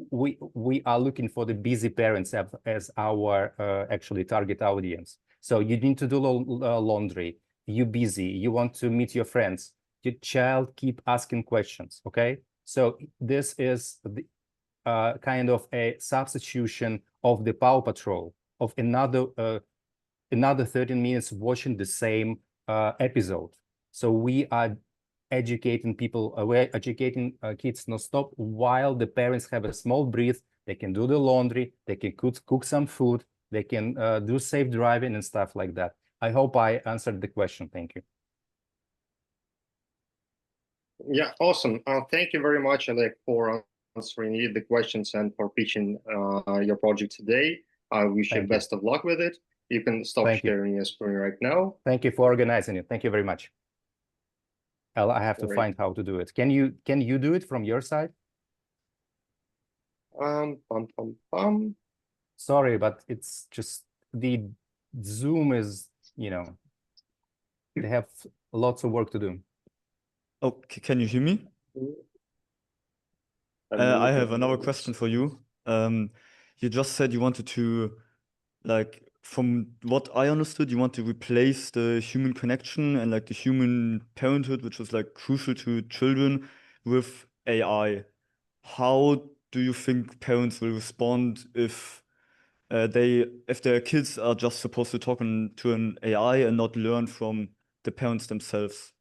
We are looking for the busy parents as our actually target audience. So you need to do laundry. You're busy. You want to meet your friends. Your child keep asking questions. Okay, so this is the kind of a substitution of the Paw Patrol, of another 13 minutes watching the same episode. So we are educating people, we're educating kids non-stop while the parents have a small breath. They can do the laundry, they can cook some food, they can do safe driving and stuff like that. I hope I answered the question. Thank you. Yeah, awesome. Thank you very much, Oleg, for answering the questions and for pitching your project today. I wish you best of luck with it. You can stop sharing your screen right now. Thank you for organizing it. Thank you very much. I have to find how to do it. Can you do it from your side? Sorry, but it's just the Zoom is, they have lots of work to do. Oh, can you hear me? I have another question for you. You just said you wanted to, like, from what I understood, you want to replace the human connection and like the human parenthood, which is like crucial to children, with AI. How do you think parents will respond if their kids are just supposed to talk to an AI and not learn from the parents themselves?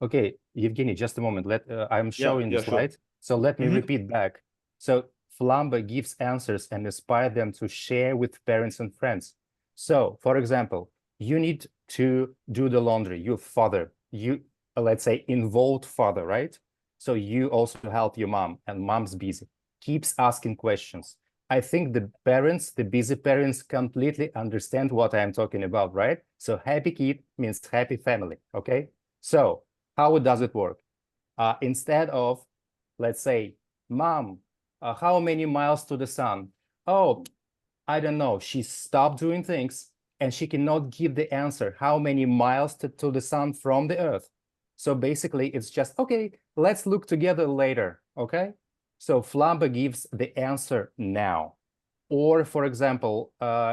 Okay, Evgeny, just a moment. I'm showing the slide. Sure. So let me repeat back. So Flambe gives answers and inspire them to share with parents and friends. So, for example, you need to do the laundry. Your father, let's say involved father, right? So you also help your mom, and mom's busy, keeps asking questions. I think the parents, the busy parents, completely understand what I'm talking about, right? So happy kid means happy family, okay? So how does it work? Instead of, let's say, mom, how many miles to the sun? Oh, I don't know. She stopped doing things and she cannot give the answer how many miles to the sun from the earth. So basically, it's just, okay, let's look together later, okay? So Flamba gives the answer now. Or, for example,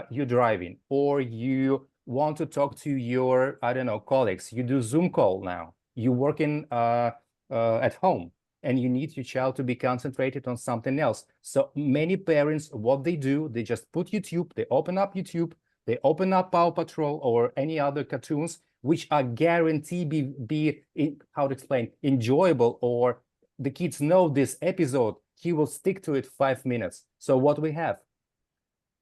you're driving, or you want to talk to your, I don't know, colleagues. You do Zoom call now. You're working at home, and you need your child to be concentrated on something else. So many parents, what they do, they just put YouTube, they open up YouTube, they open up Paw Patrol or any other cartoons, which are guaranteed be how to explain, enjoyable, or the kids know this episode, he will stick to it 5 minutes. So what we have?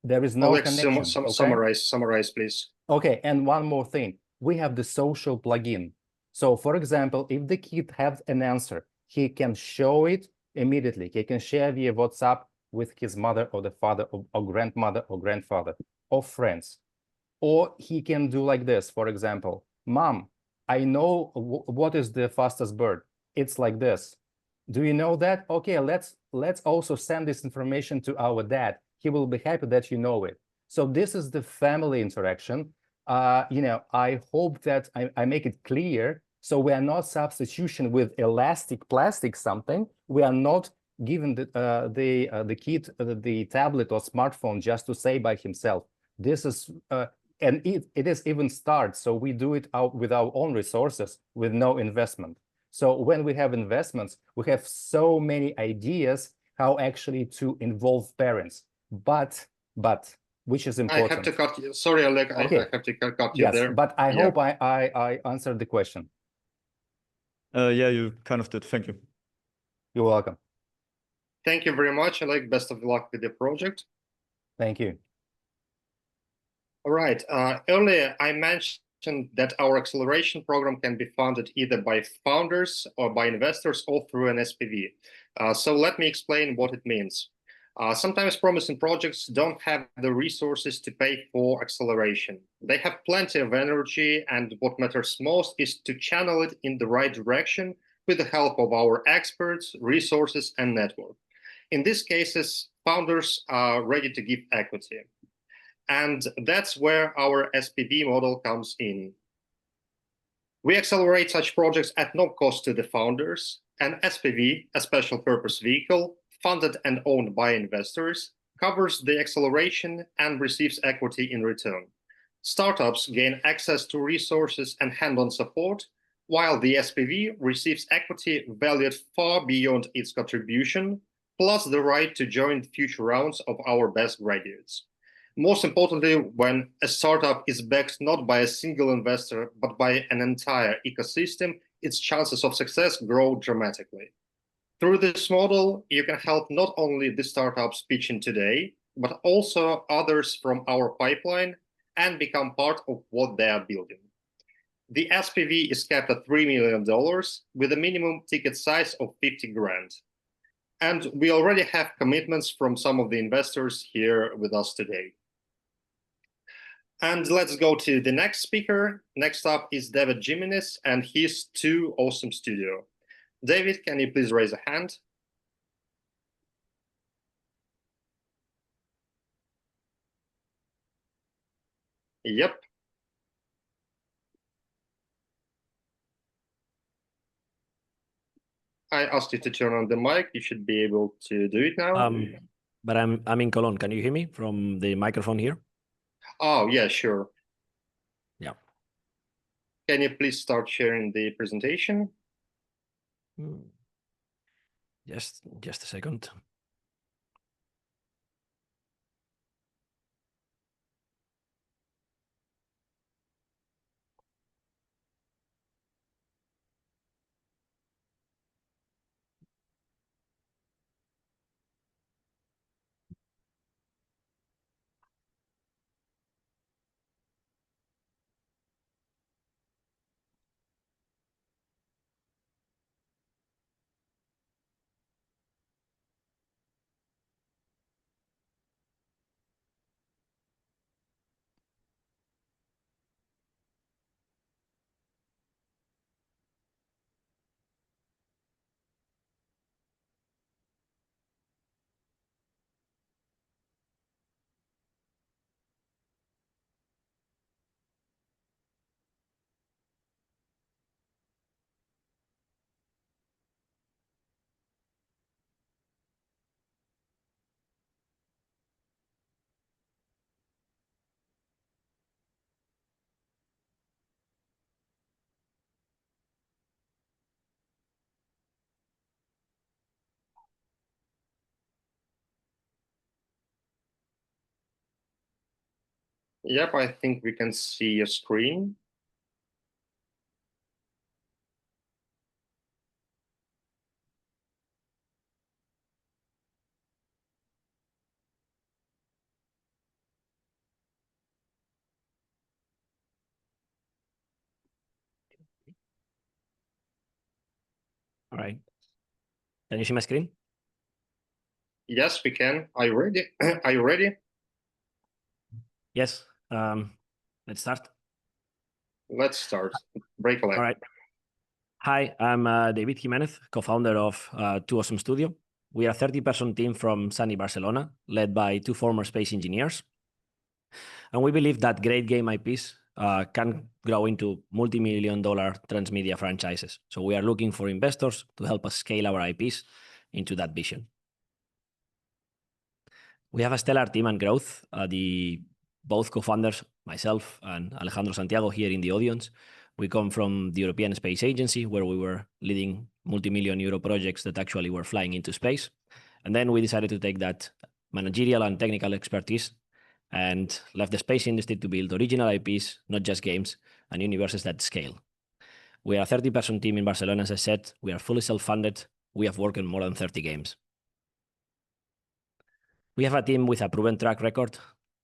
There is no Alex, connection. Okay? summarize, please. Okay, and one more thing. We have the social plugin. So for example, if the kid has an answer, he can show it immediately. He can share via WhatsApp with his mother or the father or grandmother or grandfather or friends. Or he can do like this, for example, Mom, I know what is the fastest bird. It's like this. Do you know that? Okay, let's also send this information to our dad. He will be happy that you know it. So this is the family interaction. I hope that I make it clear. So we are not substitution with elastic plastic something. We are not giving the kid the tablet or smartphone just to say by himself. This is and it is even start. So we do it out with our own resources with no investment. So when we have investments, we have so many ideas how actually to involve parents. But which is important. I have to cut you. Sorry, Oleg. Okay. I have to cut you there. But I hope I answered the question. Yeah, you kind of did. Thank you. You're welcome. Thank you very much, Oleg. Best of luck with the project. Thank you. All right. Earlier, I mentioned that our acceleration program can be funded either by founders or by investors or through an SPV. So let me explain what it means. Sometimes promising projects don't have the resources to pay for acceleration. They have plenty of energy, and what matters most is to channel it in the right direction with the help of our experts, resources, and network. In these cases, founders are ready to give equity. And that's where our SPV model comes in. We accelerate such projects at no cost to the founders. An SPV, a special purpose vehicle, funded and owned by investors, covers the acceleration and receives equity in return. Startups gain access to resources and hand-on support, while the SPV receives equity valued far beyond its contribution, plus the right to join future rounds of our best graduates. Most importantly, when a startup is backed not by a single investor, but by an entire ecosystem, its chances of success grow dramatically. Through this model, you can help not only the startups pitching today, but also others from our pipeline and become part of what they are building. The SPV is capped at $3 million with a minimum ticket size of 50 grand. And we already have commitments from some of the investors here with us today. And let's go to the next speaker. Next up is David Jimenez and his Too Awesome Studio. David, can you please raise a hand? Yep. I asked you to turn on the mic. You should be able to do it now. But I'm in Cologne. Can you hear me from the microphone here? Oh, yeah, sure. Yeah. Can you please start sharing the presentation? Just a second. Yep, I think we can see a screen. All right. Can you see my screen? Yes, we can. Are you ready? Are you ready? Yes. Let's start. Let's start. Break a leg. All right. Hi, I'm David Jimenez, co-founder of Two Awesome Studio. We are a 30-person team from sunny Barcelona, led by two former space engineers. And we believe that great game IPs can grow into multi-million-dollar transmedia franchises. So we are looking for investors to help us scale our IPs into that vision. We have a stellar team and growth. Both co-founders, myself and Alejandro Santiago here in the audience, we come from the European Space Agency, where we were leading multi-million euro projects that actually were flying into space. And then we decided to take that managerial and technical expertise and left the space industry to build original IPs, not just games, and universes that scale. We are a 30-person team in Barcelona, as I said. We are fully self-funded. We have worked on more than 30 games. We have a team with a proven track record.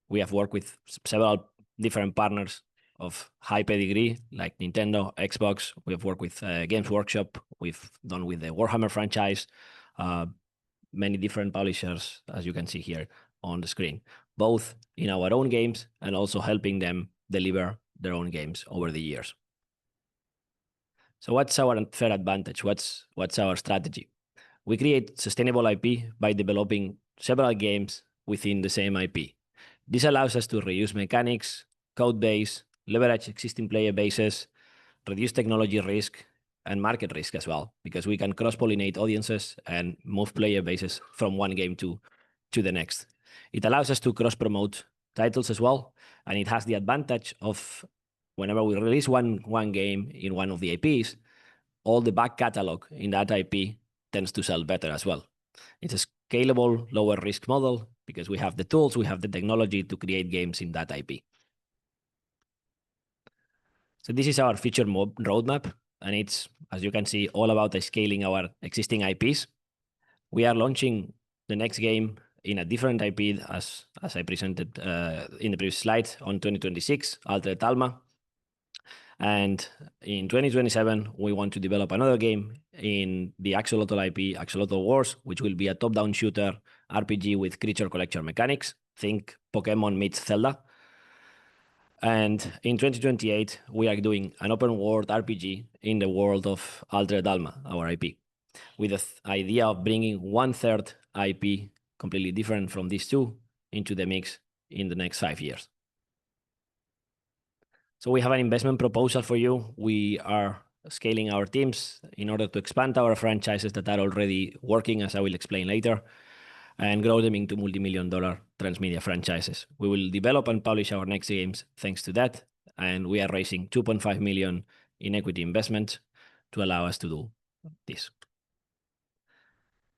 We have worked with several different partners of high pedigree, like Nintendo, Xbox. We have worked with Games Workshop. We've done with the Warhammer franchise, many different publishers, as you can see here on the screen, both in our own games and also helping them deliver their own games over the years. So what's our fair advantage? What's our strategy? We create sustainable IP by developing several games within the same IP. This allows us to reuse mechanics, code base, leverage existing player bases, reduce technology risk, and market risk as well, because we can cross-pollinate audiences and move player bases from one game to the next. It allows us to cross-promote titles as well, and it has the advantage of whenever we release one game in one of the IPs, all the back catalog in that IP tends to sell better as well. It's a scalable, lower risk model because we have the tools, we have the technology to create games in that IP. So this is our feature roadmap, and it's, as you can see, all about scaling our existing IPs. We are launching the next game in a different IP as I presented in the previous slide on 2026, Altered Alma. And in 2027, we want to develop another game in the Axolotl IP, Axolotl Wars, which will be a top-down shooter RPG with creature collection mechanics. Think Pokemon meets Zelda. And in 2028, we are doing an open world RPG in the world of Altered Alma, our IP, with the idea of bringing 1/3 IP completely different from these two into the mix in the next 5 years. So we have an investment proposal for you. We are scaling our teams in order to expand our franchises that are already working, as I will explain later, and grow them into multi-million-dollar transmedia franchises. We will develop and publish our next games thanks to that, and we are raising 2.5 million in equity investment to allow us to do this.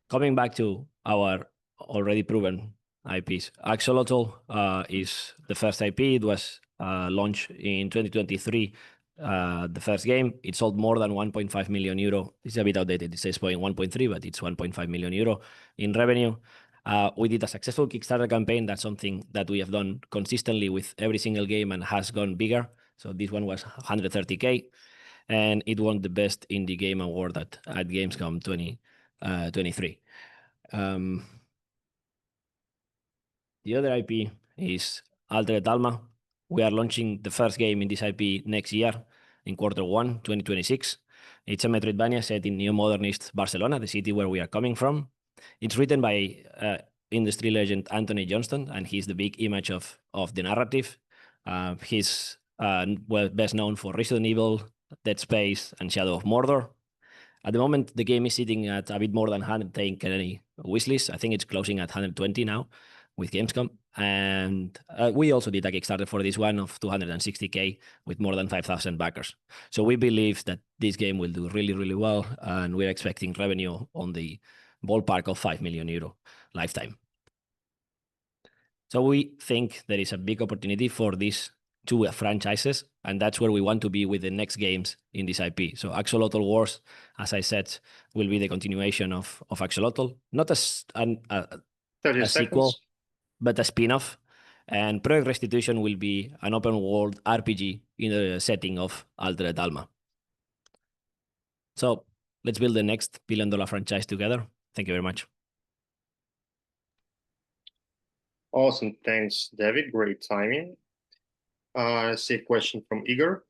Coming back to our already proven IPs, Axolotl is the first IP. It was launched in 2023. The first game, it sold more than 1.5 million euro. It's a bit outdated. It says 1.3, but it's 1.5 million euro in revenue. We did a successful Kickstarter campaign. That's something that we have done consistently with every single game and has gone bigger. So this one was 130K, and it won the Best Indie Game Award at Gamescom 2023. The other IP is Altered Alma. We are launching the first game in this IP next year in Q1 2026. It's a Metroidvania set in neo-modernist Barcelona, the city where we are coming from. It's written by industry legend Anthony Johnston, and he's the big image of the narrative. He's best known for Resident Evil, Dead Space, and Shadow of Mordor. At the moment, the game is sitting at a bit more than 110K wishlist. I think it's closing at 120 now with Gamescom. And we also did a Kickstarter for this one of 260K with more than 5,000 backers. So we believe that this game will do really, really well, and we're expecting revenue on the ballpark of 5 million euro lifetime. So we think there is a big opportunity for these two franchises, and that's where we want to be with the next games in this IP. So Axolotl Wars, as I said, will be the continuation of Axolotl, not as a sequel, but a spin-off. And Project Restitution will be an open world RPG in the setting of Altered Alma. So let's build the next billion-dollar franchise together. Thank you very much. Awesome. Thanks, David. Great timing. I see a question from Igor.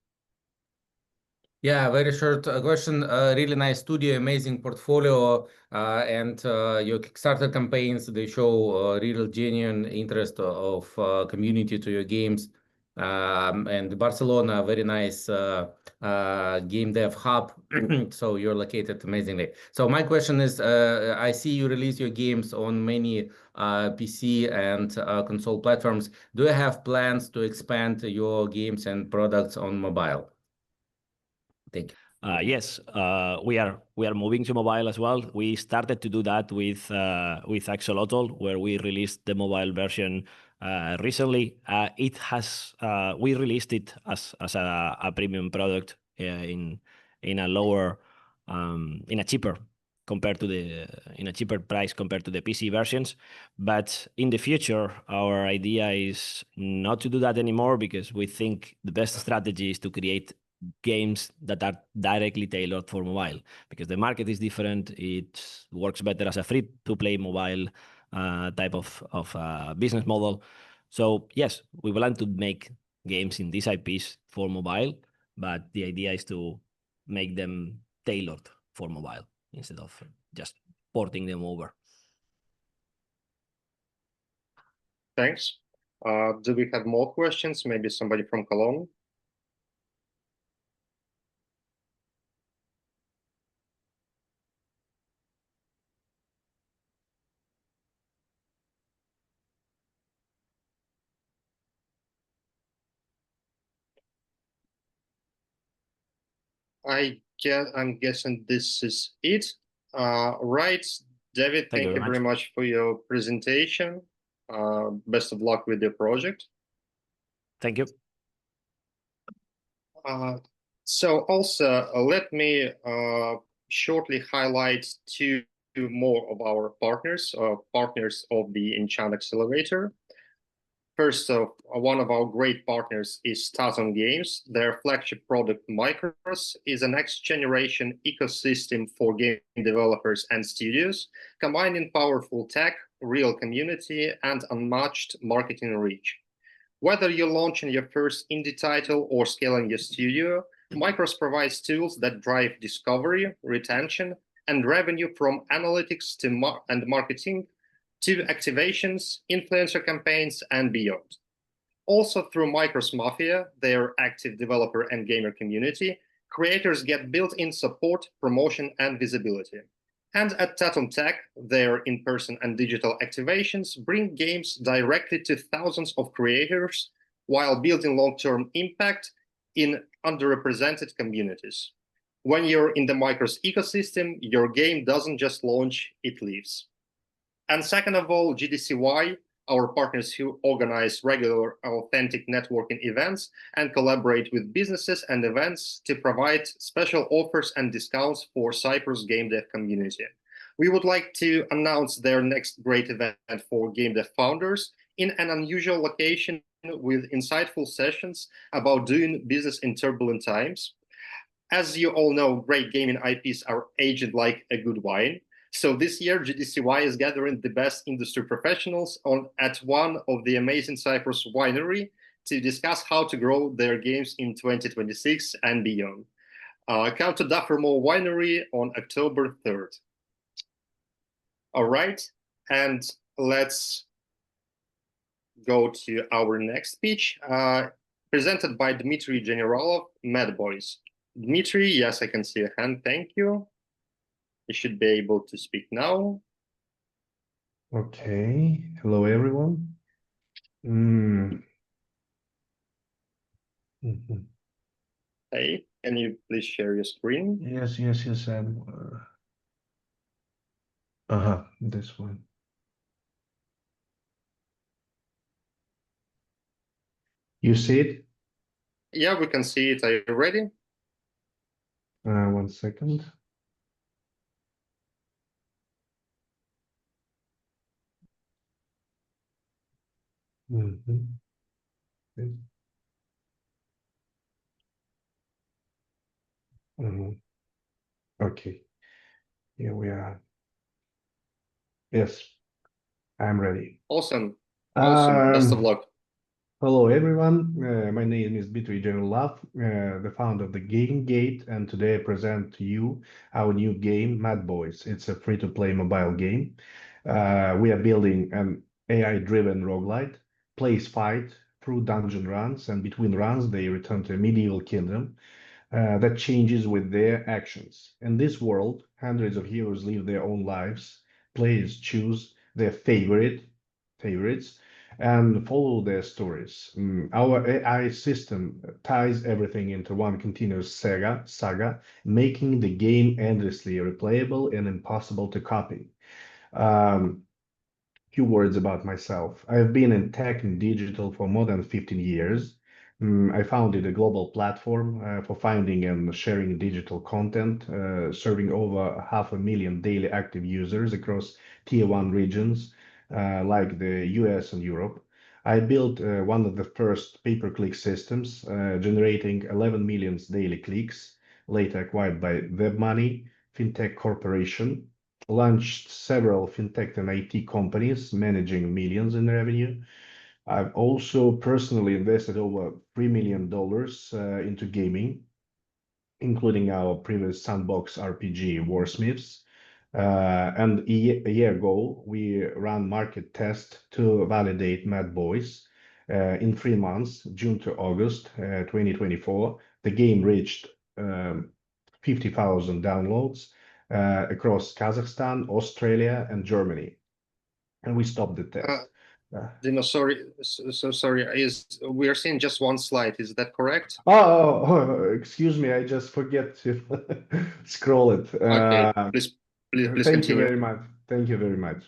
Yeah, very short question. Really nice studio, amazing portfolio, and your Kickstarter campaigns, they show real genuine interest of community to your games. And Barcelona, very nice game dev hub. So you're located amazingly. So my question is, I see you release your games on many PC and console platforms. Do you have plans to expand your games and products on mobile? Thank you. Yes, we are moving to mobile as well. We started to do that with Axolotl, where we released the mobile version recently. We released it as a premium product in a cheaper price compared to the PC versions. But in the future, our idea is not to do that anymore, because we think the best strategy is to create games that are directly tailored for mobile, because the market is different. It works better as a free-to-play mobile type of business model. So yes, we plan to make games in these IPs for mobile, but the idea is to make them tailored for mobile instead of just porting them over. Thanks. Do we have more questions? Maybe somebody from Cologne? I'm guessing this is it. Right, David, thank you very much for your presentation. Best of luck with your project. Thank you. So also, let me shortly highlight two more of our partners of the Enchant Accelerator. First, one of our great partners is Tatum Games. Their flagship product, Micros, is a next-generation ecosystem for game developers and studios, combining powerful tech, real community, and unmatched marketing reach. Whether you're launching your first indie title or scaling your studio, Micros provides tools that drive discovery, retention, and revenue from analytics and marketing to activations, influencer campaigns, and beyond. Also, through Micros Mafia, their active developer and gamer community, creators get built-in support, promotion, and visibility. And at Tatum Tech, their in-person and digital activations bring games directly to thousands of creators while building long-term impact in underrepresented communities. When you're in the Micros ecosystem, your game doesn't just launch, it lives. And second of all, GDCY, our partners who organize regular authentic networking events and collaborate with businesses and events to provide special offers and discounts for Cyprus game dev community. We would like to announce their next great event for game dev founders in an unusual location with insightful sessions about doing business in turbulent times. As you all know, great gaming IPs are aged like a good wine. So this year, GDCY is gathering the best industry professionals at one of the amazing Cyprus winery to discuss how to grow their games in 2026 and beyond. Come to Daffermore Winery on October 3rd. All right, and let's go to our next speech, presented by Dmitry Generalov, Mad Boys. Dmitry, yes, I can see a hand, thank you. You should be able to speak now. Okay, hello everyone. Hey, can you please share your screen? Yes, this one. You see it? Yeah, we can see it. Are you ready? 1 second. Mhm. Mhm. Okay, here we are. Yes, I'm ready. Awesome. Awesome. Best of luck. Hello, everyone. My name is Dmitry Generlov, the founder of the Game Gate, and today I present to you our new game, Mad Boys. It's a free-to-play mobile game. We are building an AI-driven roguelite. Players fight through dungeon runs, and between runs, they return to a medieval kingdom that changes with their actions. In this world, hundreds of heroes live their own lives. Players choose their favorites and follow their stories. Our AI system ties everything into one continuous saga, making the game endlessly replayable and impossible to copy. Um, Few words about myself. I've been in tech and digital for more than 15 years. I founded a global platform for finding and sharing digital content, serving over 500,000 daily active users across tier one regions like the US and Europe. I built one of the first pay-per-click systems, generating 11 million daily clicks, later acquired by WebMoney, fintech corporation, launched several fintech and IT companies managing millions in revenue. I've also personally invested over $3 million into gaming, including our previous sandbox RPG, Warsmiths. And a year ago, we ran market test to validate Mad Boys. In 3 months, June to August 2024, the game reached 50,000 downloads across Kazakhstan, Australia, and Germany. And we stopped the test. Dino, sorry, so sorry. We are seeing just one slide? Is that correct? Excuse me, I just forget to scroll it. Okay, please Thank continue. you very much. Thank you very much.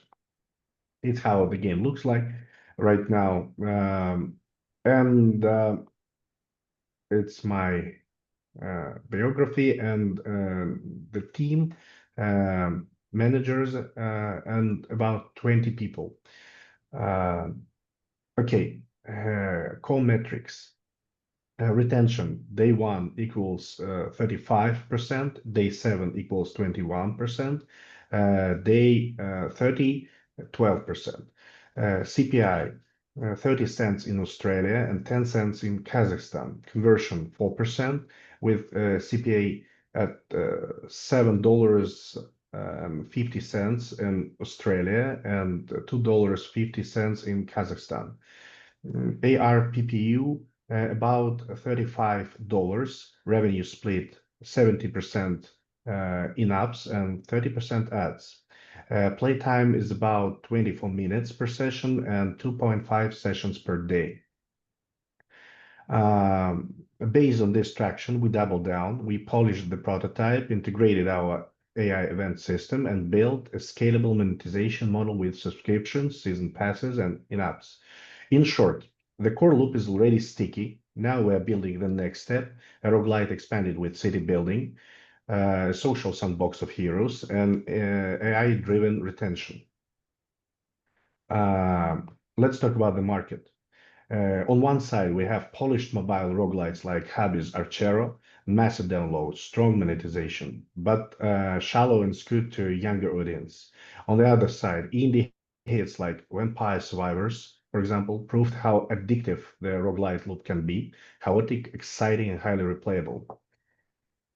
It's how the game looks like right now, and it's my biography and the team, managers, and about 20 people. Okay, core metrics. Retention, day 1 equals 35%, day 7 equals 21%, day 30, 12%. CPI, 30 cents in Australia and 10 cents in Kazakhstan. Conversion, 4%, with CPA at $7.50 in Australia and $2.50 in Kazakhstan. ARPPU, about $35, revenue split 70% in-apps and 30% ads. Playtime is about 24 minutes per session and 2.5 sessions per day. Based on this traction, we doubled down. We polished the prototype, integrated our AI event system, and built a scalable monetization model with subscriptions, season passes, and in-apps. In short, the core loop is already sticky. Now we're building the next step, a roguelite expanded with city building, social sandbox of heroes, and AI-driven retention. Let's talk about the market. On one side, we have polished mobile roguelites like Hades Archero, massive downloads, strong monetization, but shallow and skewed to a younger audience. On the other side, indie hits like Vampire Survivors, for example, proved how addictive the roguelite loop can be, chaotic, exciting, and highly replayable.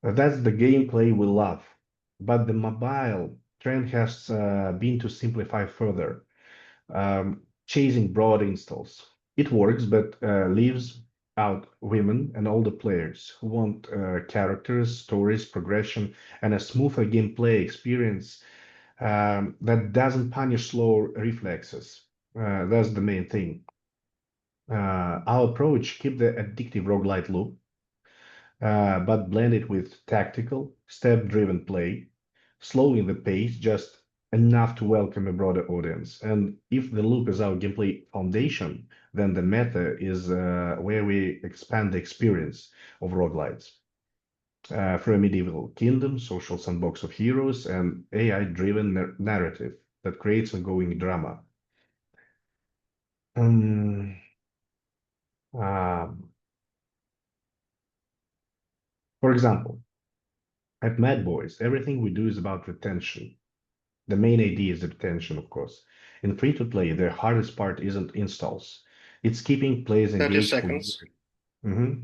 That's the gameplay we love, but the mobile trend has been to simplify further, chasing broad installs. It works, but leaves out women and older players who want characters, stories, progression, and a smoother gameplay experience that doesn't punish slow reflexes. That's the main thing. Our approach keep the addictive roguelite loop, but blend it with tactical, step-driven play, slowing the pace just enough to welcome a broader audience. And if the loop is our gameplay foundation, then the meta is where we expand the experience of roguelites. Through a medieval kingdom, social sandbox of heroes, and AI-driven narrative that creates ongoing drama. Um, for example, at Mad Boys, everything we do is about retention. The main idea is retention, of course. In free-to-play, the hardest part isn't installs. It's keeping players 30 engaged for seconds. years.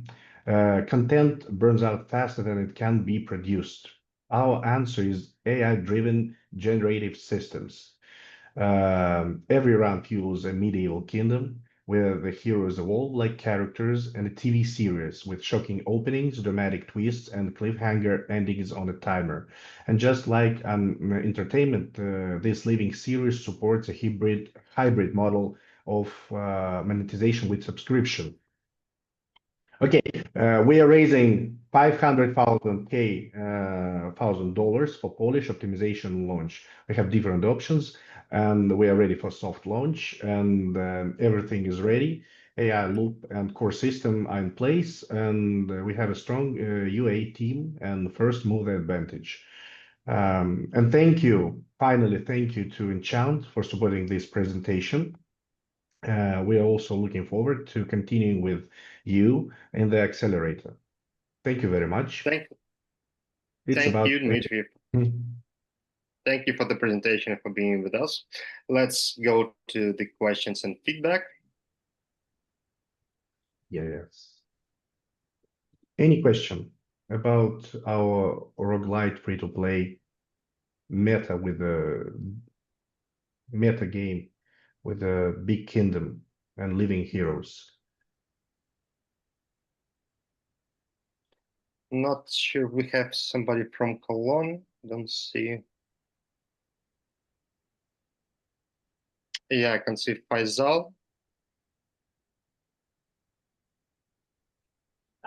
Content burns out faster than it can be produced. Our answer is AI-driven generative systems. Every round fuels a medieval kingdom where the heroes evolve like characters, and a TV series with shocking openings, dramatic twists, and cliffhanger endings on a timer. And just like entertainment, this living series supports a hybrid model of monetization with subscription. Okay, we are raising $500,000 for Polish optimization launch. We have different options, and we are ready for soft launch, and everything is ready. AI loop and core system are in place, and we have a strong UA team and first mover advantage. And thank you, finally, thank you to Enchant for supporting this presentation. We are also looking forward to continuing with you in the accelerator. Thank you very much. Thank It's about you, Dmitry. Thank you for the presentation and for being with us. Let's go to the questions and feedback. Yes. Any question about our roguelite free-to-play meta with a meta game with a big kingdom and living heroes? Not sure we have somebody from Cologne. Don't see. Yeah, I can see Faisal.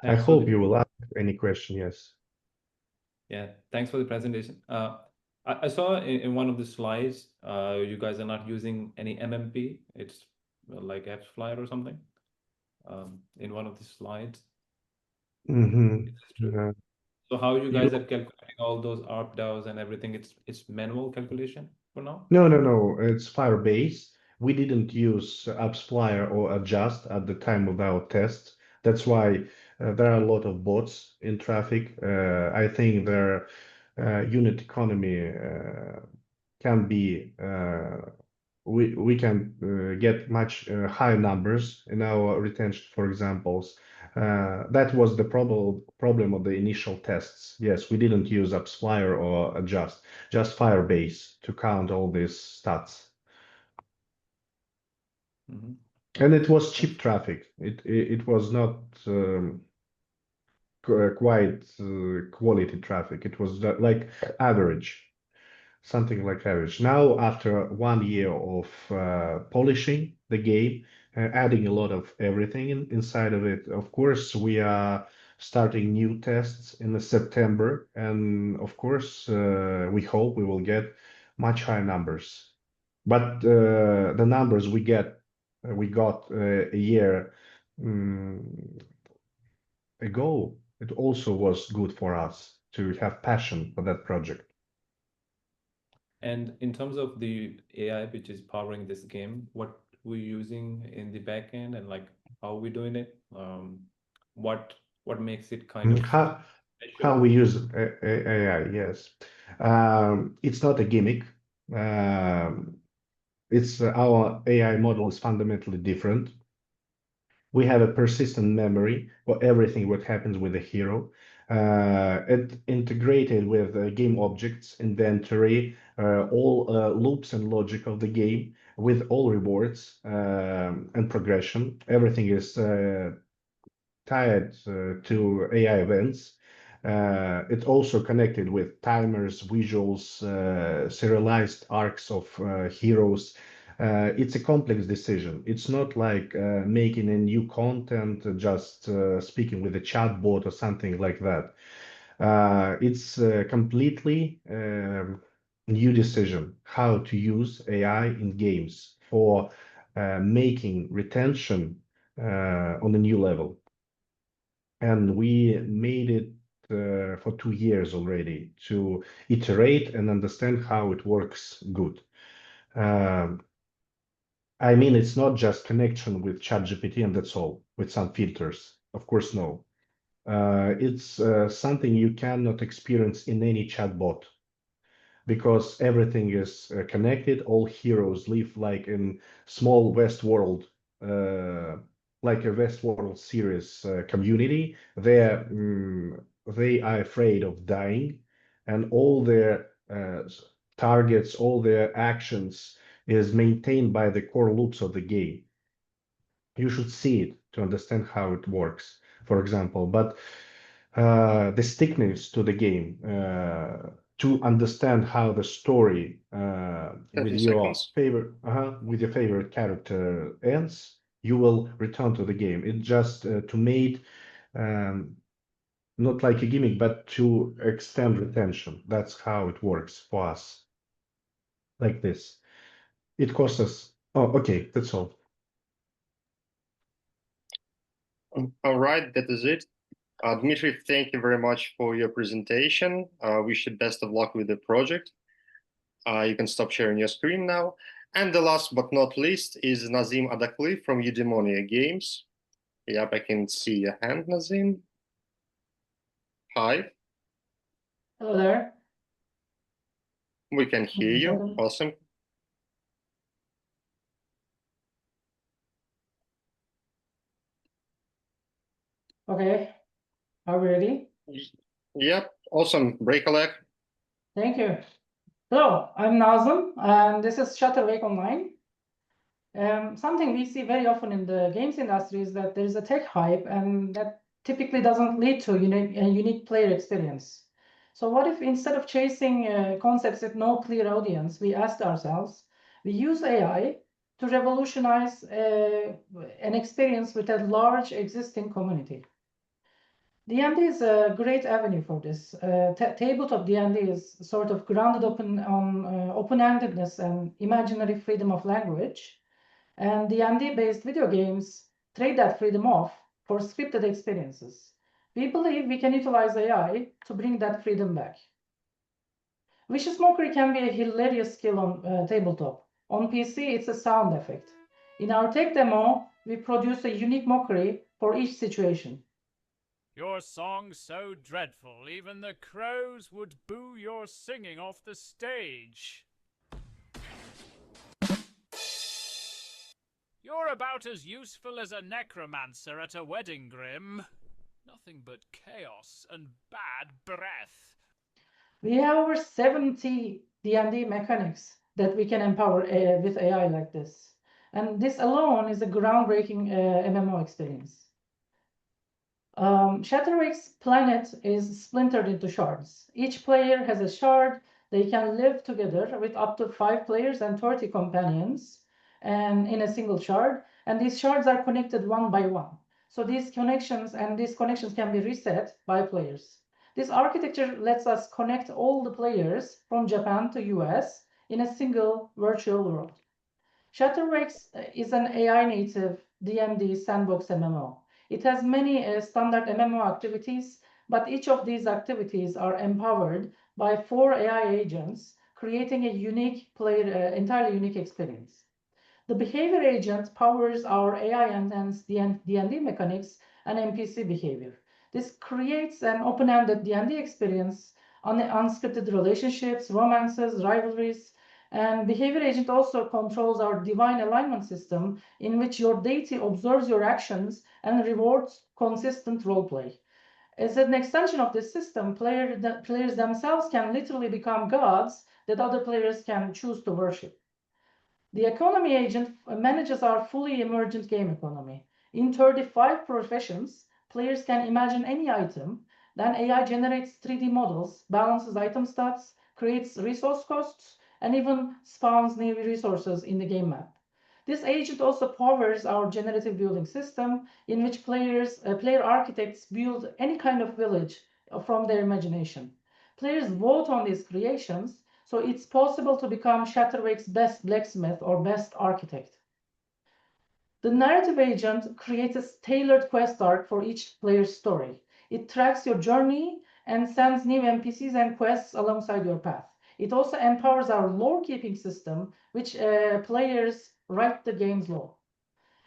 I hope you will ask any question, yes. Yeah, thanks for the presentation. I saw in one of the slides, you guys are not using any MMP. It's like AppsFlyer or something. In one of the slides. So how you guys are calculating all those ARPDAUs and everything? It's manual calculation for now? No. It's Firebase. We didn't use AppsFlyer or Adjust at the time of our tests. That's why there are a lot of bots in traffic. I think their unit economy can be we can get much higher numbers in our retention, for examples. That was the problem of the initial tests. Yes, we didn't use AppsFlyer or Adjust, just Firebase to count all these stats. And it was cheap traffic. It was not quite quality traffic. It was like average. Something like average. Now, after 1 year of polishing the game, adding a lot of everything inside of it, of course, we are starting new tests in the September, and of course, we hope we will get much higher numbers. But the numbers we got a year ago, it also was good for us to have passion for that project. And in terms of the AI which is powering this game, what we're using in the backend and like how we're doing it, what makes it kind of how we use AI? Yes, it's not a gimmick. It's our AI model is fundamentally different. We have a persistent memory for everything what happens with the hero. It integrated with game objects, inventory, all loops and logic of the game with all rewards and progression. Everything is tied to AI events. It's also connected with timers, visuals, serialized arcs of heroes. It's a complex decision. It's not like making a new content, just speaking with a chatbot or something like that. It's a completely new decision how to use AI in games for making retention on a new level. And we made it for 2 years already to iterate and understand how it works good. I mean, it's not just connection with ChatGPT and that's all, with some filters. Of course, no. It's something you cannot experience in any chatbot because everything is connected. All heroes live like in small Westworld, like a Westworld series community. They are afraid of dying, and all their targets, all their actions is maintained by the core loops of the game. You should see it to understand how it works, for example. But the stickiness to the game, to understand how the story with 30 your seconds. favorite character ends, you will return to the game. It's just to make not like a gimmick, but to extend retention. That's how it works for us. Like this. It costs us. Oh, okay, that's all. All right, that is it. Dmitry, thank you very much for your presentation. Wish you best of luck with the project. You can stop sharing your screen now. And the last but not least is Nazim Adakli from Demoday Games. Yep, I can see your hand, Nazim. Hi. Hello there. We can hear you. Awesome. Okay, are we ready? Yep, awesome. Break a leg. Thank you. Hello, I'm Nazım, and this is Shutterwake Online. Something we see very often in the games industry is that there is a tech hype, and that typically doesn't lead to a unique player experience. So what if instead of chasing concepts with no clear audience, we asked ourselves, we use AI to revolutionize an experience with a large existing community? D&D is a great avenue for this. Tabletop D&D is sort of grounded on open-endedness and imaginary freedom of language. And D&D-based video games trade that freedom off for scripted experiences. We believe we can utilize AI to bring that freedom back. Vicious Mockery can be a hilarious skill on tabletop. On PC, it's a sound effect. In our tech demo, we produce a unique mockery for each situation. Your song's so dreadful, even the crows would boo your singing off the stage. You're about as useful as a necromancer at a wedding, Grim. Nothing but chaos and bad breath. We have over 70 D&D mechanics that we can empower with AI like this. And this alone is a groundbreaking MMO experience. Shatterwake's planet is splintered into shards. Each player has a shard. They can live together with up to 5 players and 30 companions and in a single shard. And these shards are connected one by one. So these connections can be reset by players. This architecture lets us connect all the players from Japan to US in a single virtual world. Shatterwakes is an AI-native D&D sandbox MMO. It has many standard MMO activities, but each of these activities are empowered by 4 AI agents, creating a unique entirely unique experience. The behavior agent powers our AI-enhanced D&D mechanics and NPC behavior. This creates an open-ended D&D experience on unscripted relationships, romances, rivalries, and behavior agent also controls our divine alignment system in which your deity observes your actions and rewards consistent roleplay. As an extension of this system, players themselves can literally become gods that other players can choose to worship. The economy agent manages our fully emergent game economy. In 35 professions, players can imagine any item, then AI generates 3D models, balances item stats, creates resource costs, and even spawns new resources in the game map. This agent also powers our generative building system in which player architects build any kind of village from their imagination. Players vote on these creations, so it's possible to become Shatterwake's best blacksmith or best architect. The narrative agent creates a tailored quest arc for each player's story. It tracks your journey and sends new NPCs and quests alongside your path. It also empowers our lore keeping system, which players write the game's lore.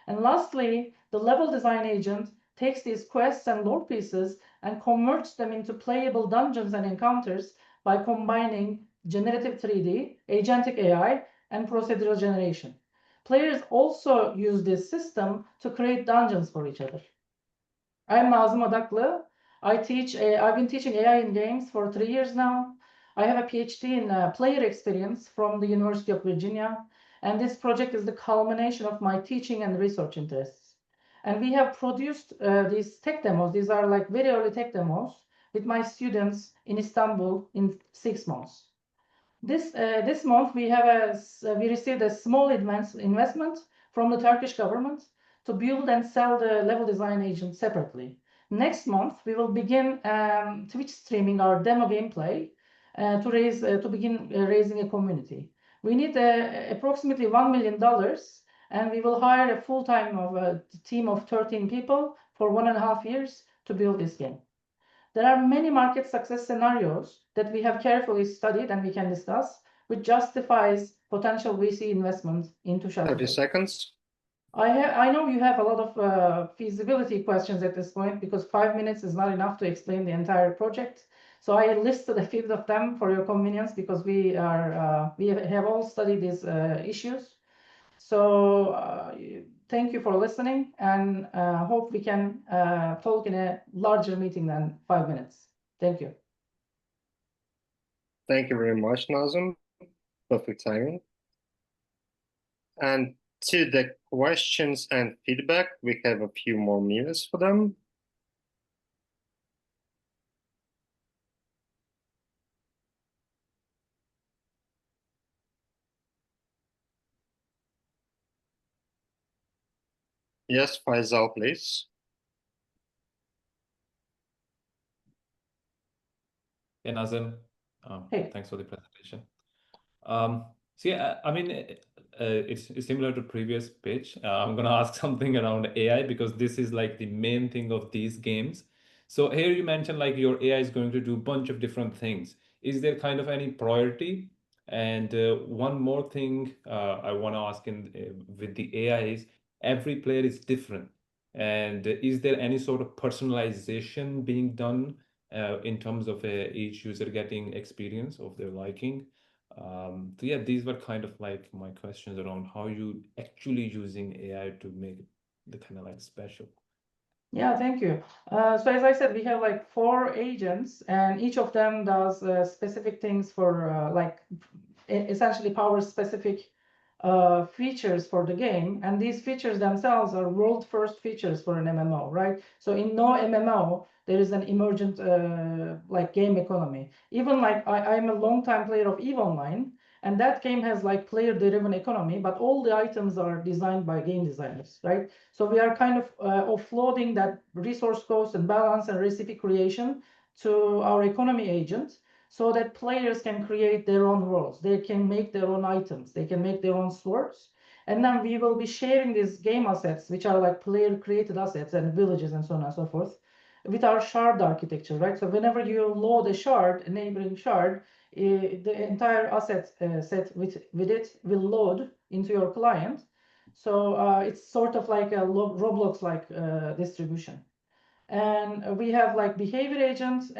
And lastly, the level design agent takes these quests and lore pieces and converts them into playable dungeons and encounters by combining generative 3D, agentic AI, and procedural generation. Players also use this system to create dungeons for each other. I'm Nazım Adaklı. I've been teaching AI in games for 3 years now. I have a PhD in player experience from the University of Virginia, and this project is the culmination of my teaching and research interests. And we have produced these tech demos. These are like very early tech demos with my students in Istanbul in 6 months. This month we received a small investment from the Turkish government to build and sell the level design agent separately. Next month we will begin Twitch streaming our demo gameplay to begin raising a community. We need approximately $1 million, and we will hire a full-time team of 13 people for 1.5 years to build this game. There are many market success scenarios that we have carefully studied and we can discuss, which justifies potential VC investment into 30 seconds. I know you have a lot of feasibility questions at this point because 5 minutes is not enough to explain the entire project. So I listed a few of them for your convenience because we have all studied these issues. So thank you for listening, and hope we can talk in a larger meeting than 5 minutes. Thank you. Thank you very much, Nazım. Perfect timing. And to the questions and feedback, we have a few more minutes for them. Yes, Faisal, please. Hey, Nazım. Hey. Thanks for the presentation. So yeah, I mean, it's similar to previous pitch. I'm gonna ask something around AI because this is like the main thing of these games. So here you mentioned like your AI is going to do a bunch of different things. Is there kind of any priority? And one more thing I want to ask with the AI is every player is different. And is there any sort of personalization being done in terms of each user getting experience of their liking? So yeah, these were kind of like my questions around how you actually using AI to make the kind of like special. Yeah, thank you. So as I said, we have like 4 agents, and each of them does specific things for essentially powers specific features for the game, and these features themselves are world first features for an MMO, right? So in no MMO there is an emergent like game economy. Even like I'm a long time player of EVE Online, and that game has like player driven economy, but all the items are designed by game designers, right? So we are kind of offloading that resource cost and balance and recipe creation to our economy agent, so that players can create their own worlds. They can make their own items. They can make their own swords. And then we will be sharing these game assets, which are like player created assets and villages and so on and so forth, with our shard architecture, right? So whenever you load a shard, a neighboring shard, the entire asset set with it will load into your client. So it's sort of like a Roblox-like distribution. And we have like behavior agents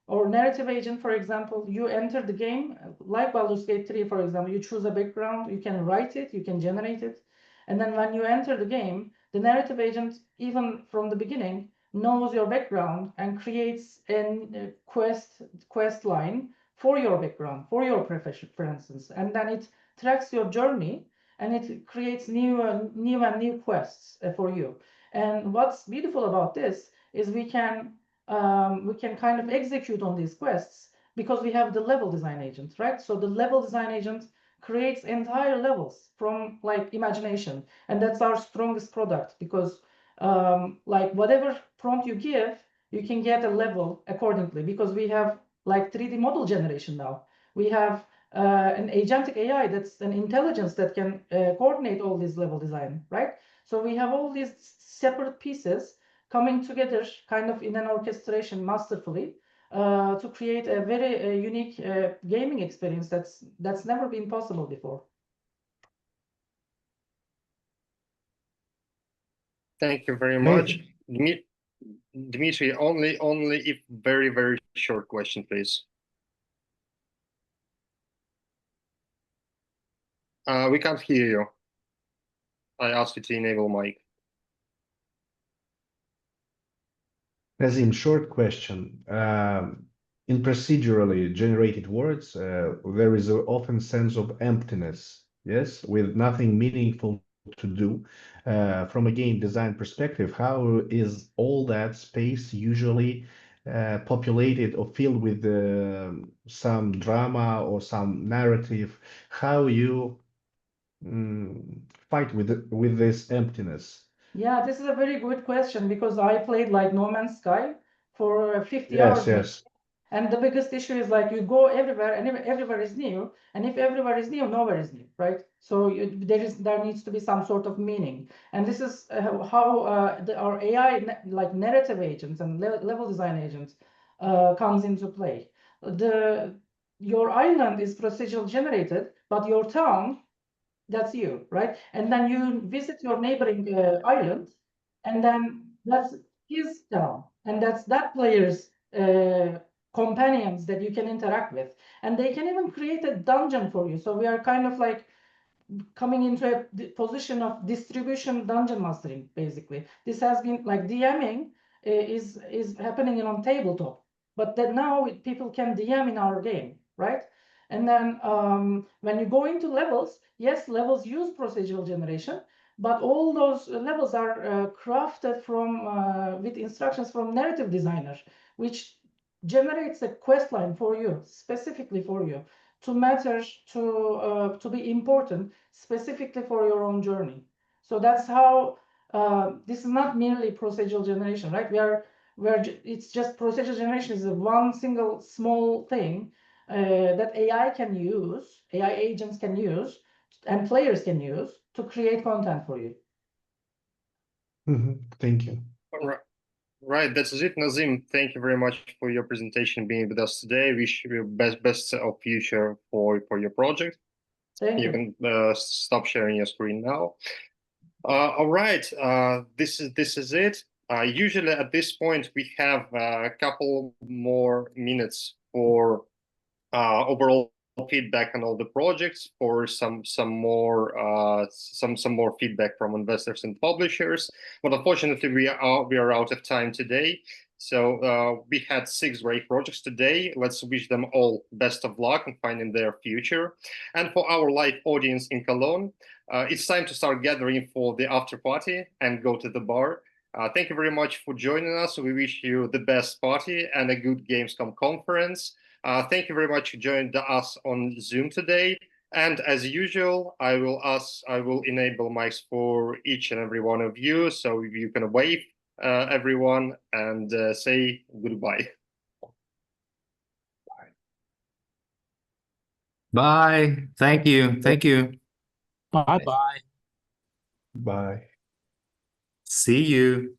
or narrative agent, for example. You enter the game, like Baldur's Gate 3, for example, you choose a background, you can write it, you can generate it. And then when you enter the game, the narrative agent, even from the beginning, knows your background and creates a quest line for your background, for your preferences. And then it tracks your journey and it creates new quests for you. And what's beautiful about this is we can kind of execute on these quests because we have the level design agent, right? So the level design agent creates entire levels from like imagination, and that's our strongest product because like whatever prompt you give, you can get a level accordingly because we have like 3D model generation now. We have an agentic AI that's an intelligence that can coordinate all this level design, right? So we have all these separate pieces coming together kind of in an orchestration masterfully to create a very unique gaming experience that's never been possible before. Thank you very much. Dmitry, only if very short question, please. We can't hear you. I asked you to enable mic. Nazim, short question. In procedurally generated words, there is an often sense of emptiness, yes, with nothing meaningful to do. From a game design perspective, how is all that space usually populated or filled with some drama or some narrative? How you fight with this emptiness? Yeah, this is a very good question because I played like No Man's Sky for 50 Yes, hours. yes. And the biggest issue is like you go everywhere and everywhere is new. And if everywhere is new, nowhere is new, right? So there needs to be some sort of meaning. And this is how our AI like narrative agents and level design agents comes into play. Your island is procedural generated, but your town, that's you, right? And then you visit your neighboring island, and then that's his town, and that's that player's companions that you can interact with, and they can even create a dungeon for you. So we are kind of like coming into a position of distribution dungeon mastering. Basically, this has been like DMing is happening on tabletop, but then now people can DM in our game, right? And then when you go into levels, yes, levels use procedural generation, but all those levels are crafted from with instructions from narrative designer, which generates a quest line for you, specifically for you, to matter, to be important, specifically for your own journey. So that's how this is not merely procedural generation, right? It's just procedural generation is one single small thing that AI can use, AI agents can use, and players can use to create content for you. Thank you. All right. Right, that's it, Nazim. Thank you very much for your presentation, being with us today. Wish you best of future for your project. Thank you. Can stop sharing your screen now. All right, this is it. Usually at this point we have a couple more minutes for overall feedback on all the projects, for some more feedback from investors and publishers. But unfortunately, we are out of time today. So we had 6 great projects today. Let's wish them all best of luck in finding their future. And for our live audience in Cologne, it's time to start gathering for the after party and go to the bar. Thank you very much for joining us. We wish you the best party and a good Gamescom conference. Thank you very much for joining us on Zoom today. And as usual, I will enable mics for each and every one of you, so you can wave everyone and say goodbye. Bye. Thank you. Thank you. Bye-bye. Bye. See you.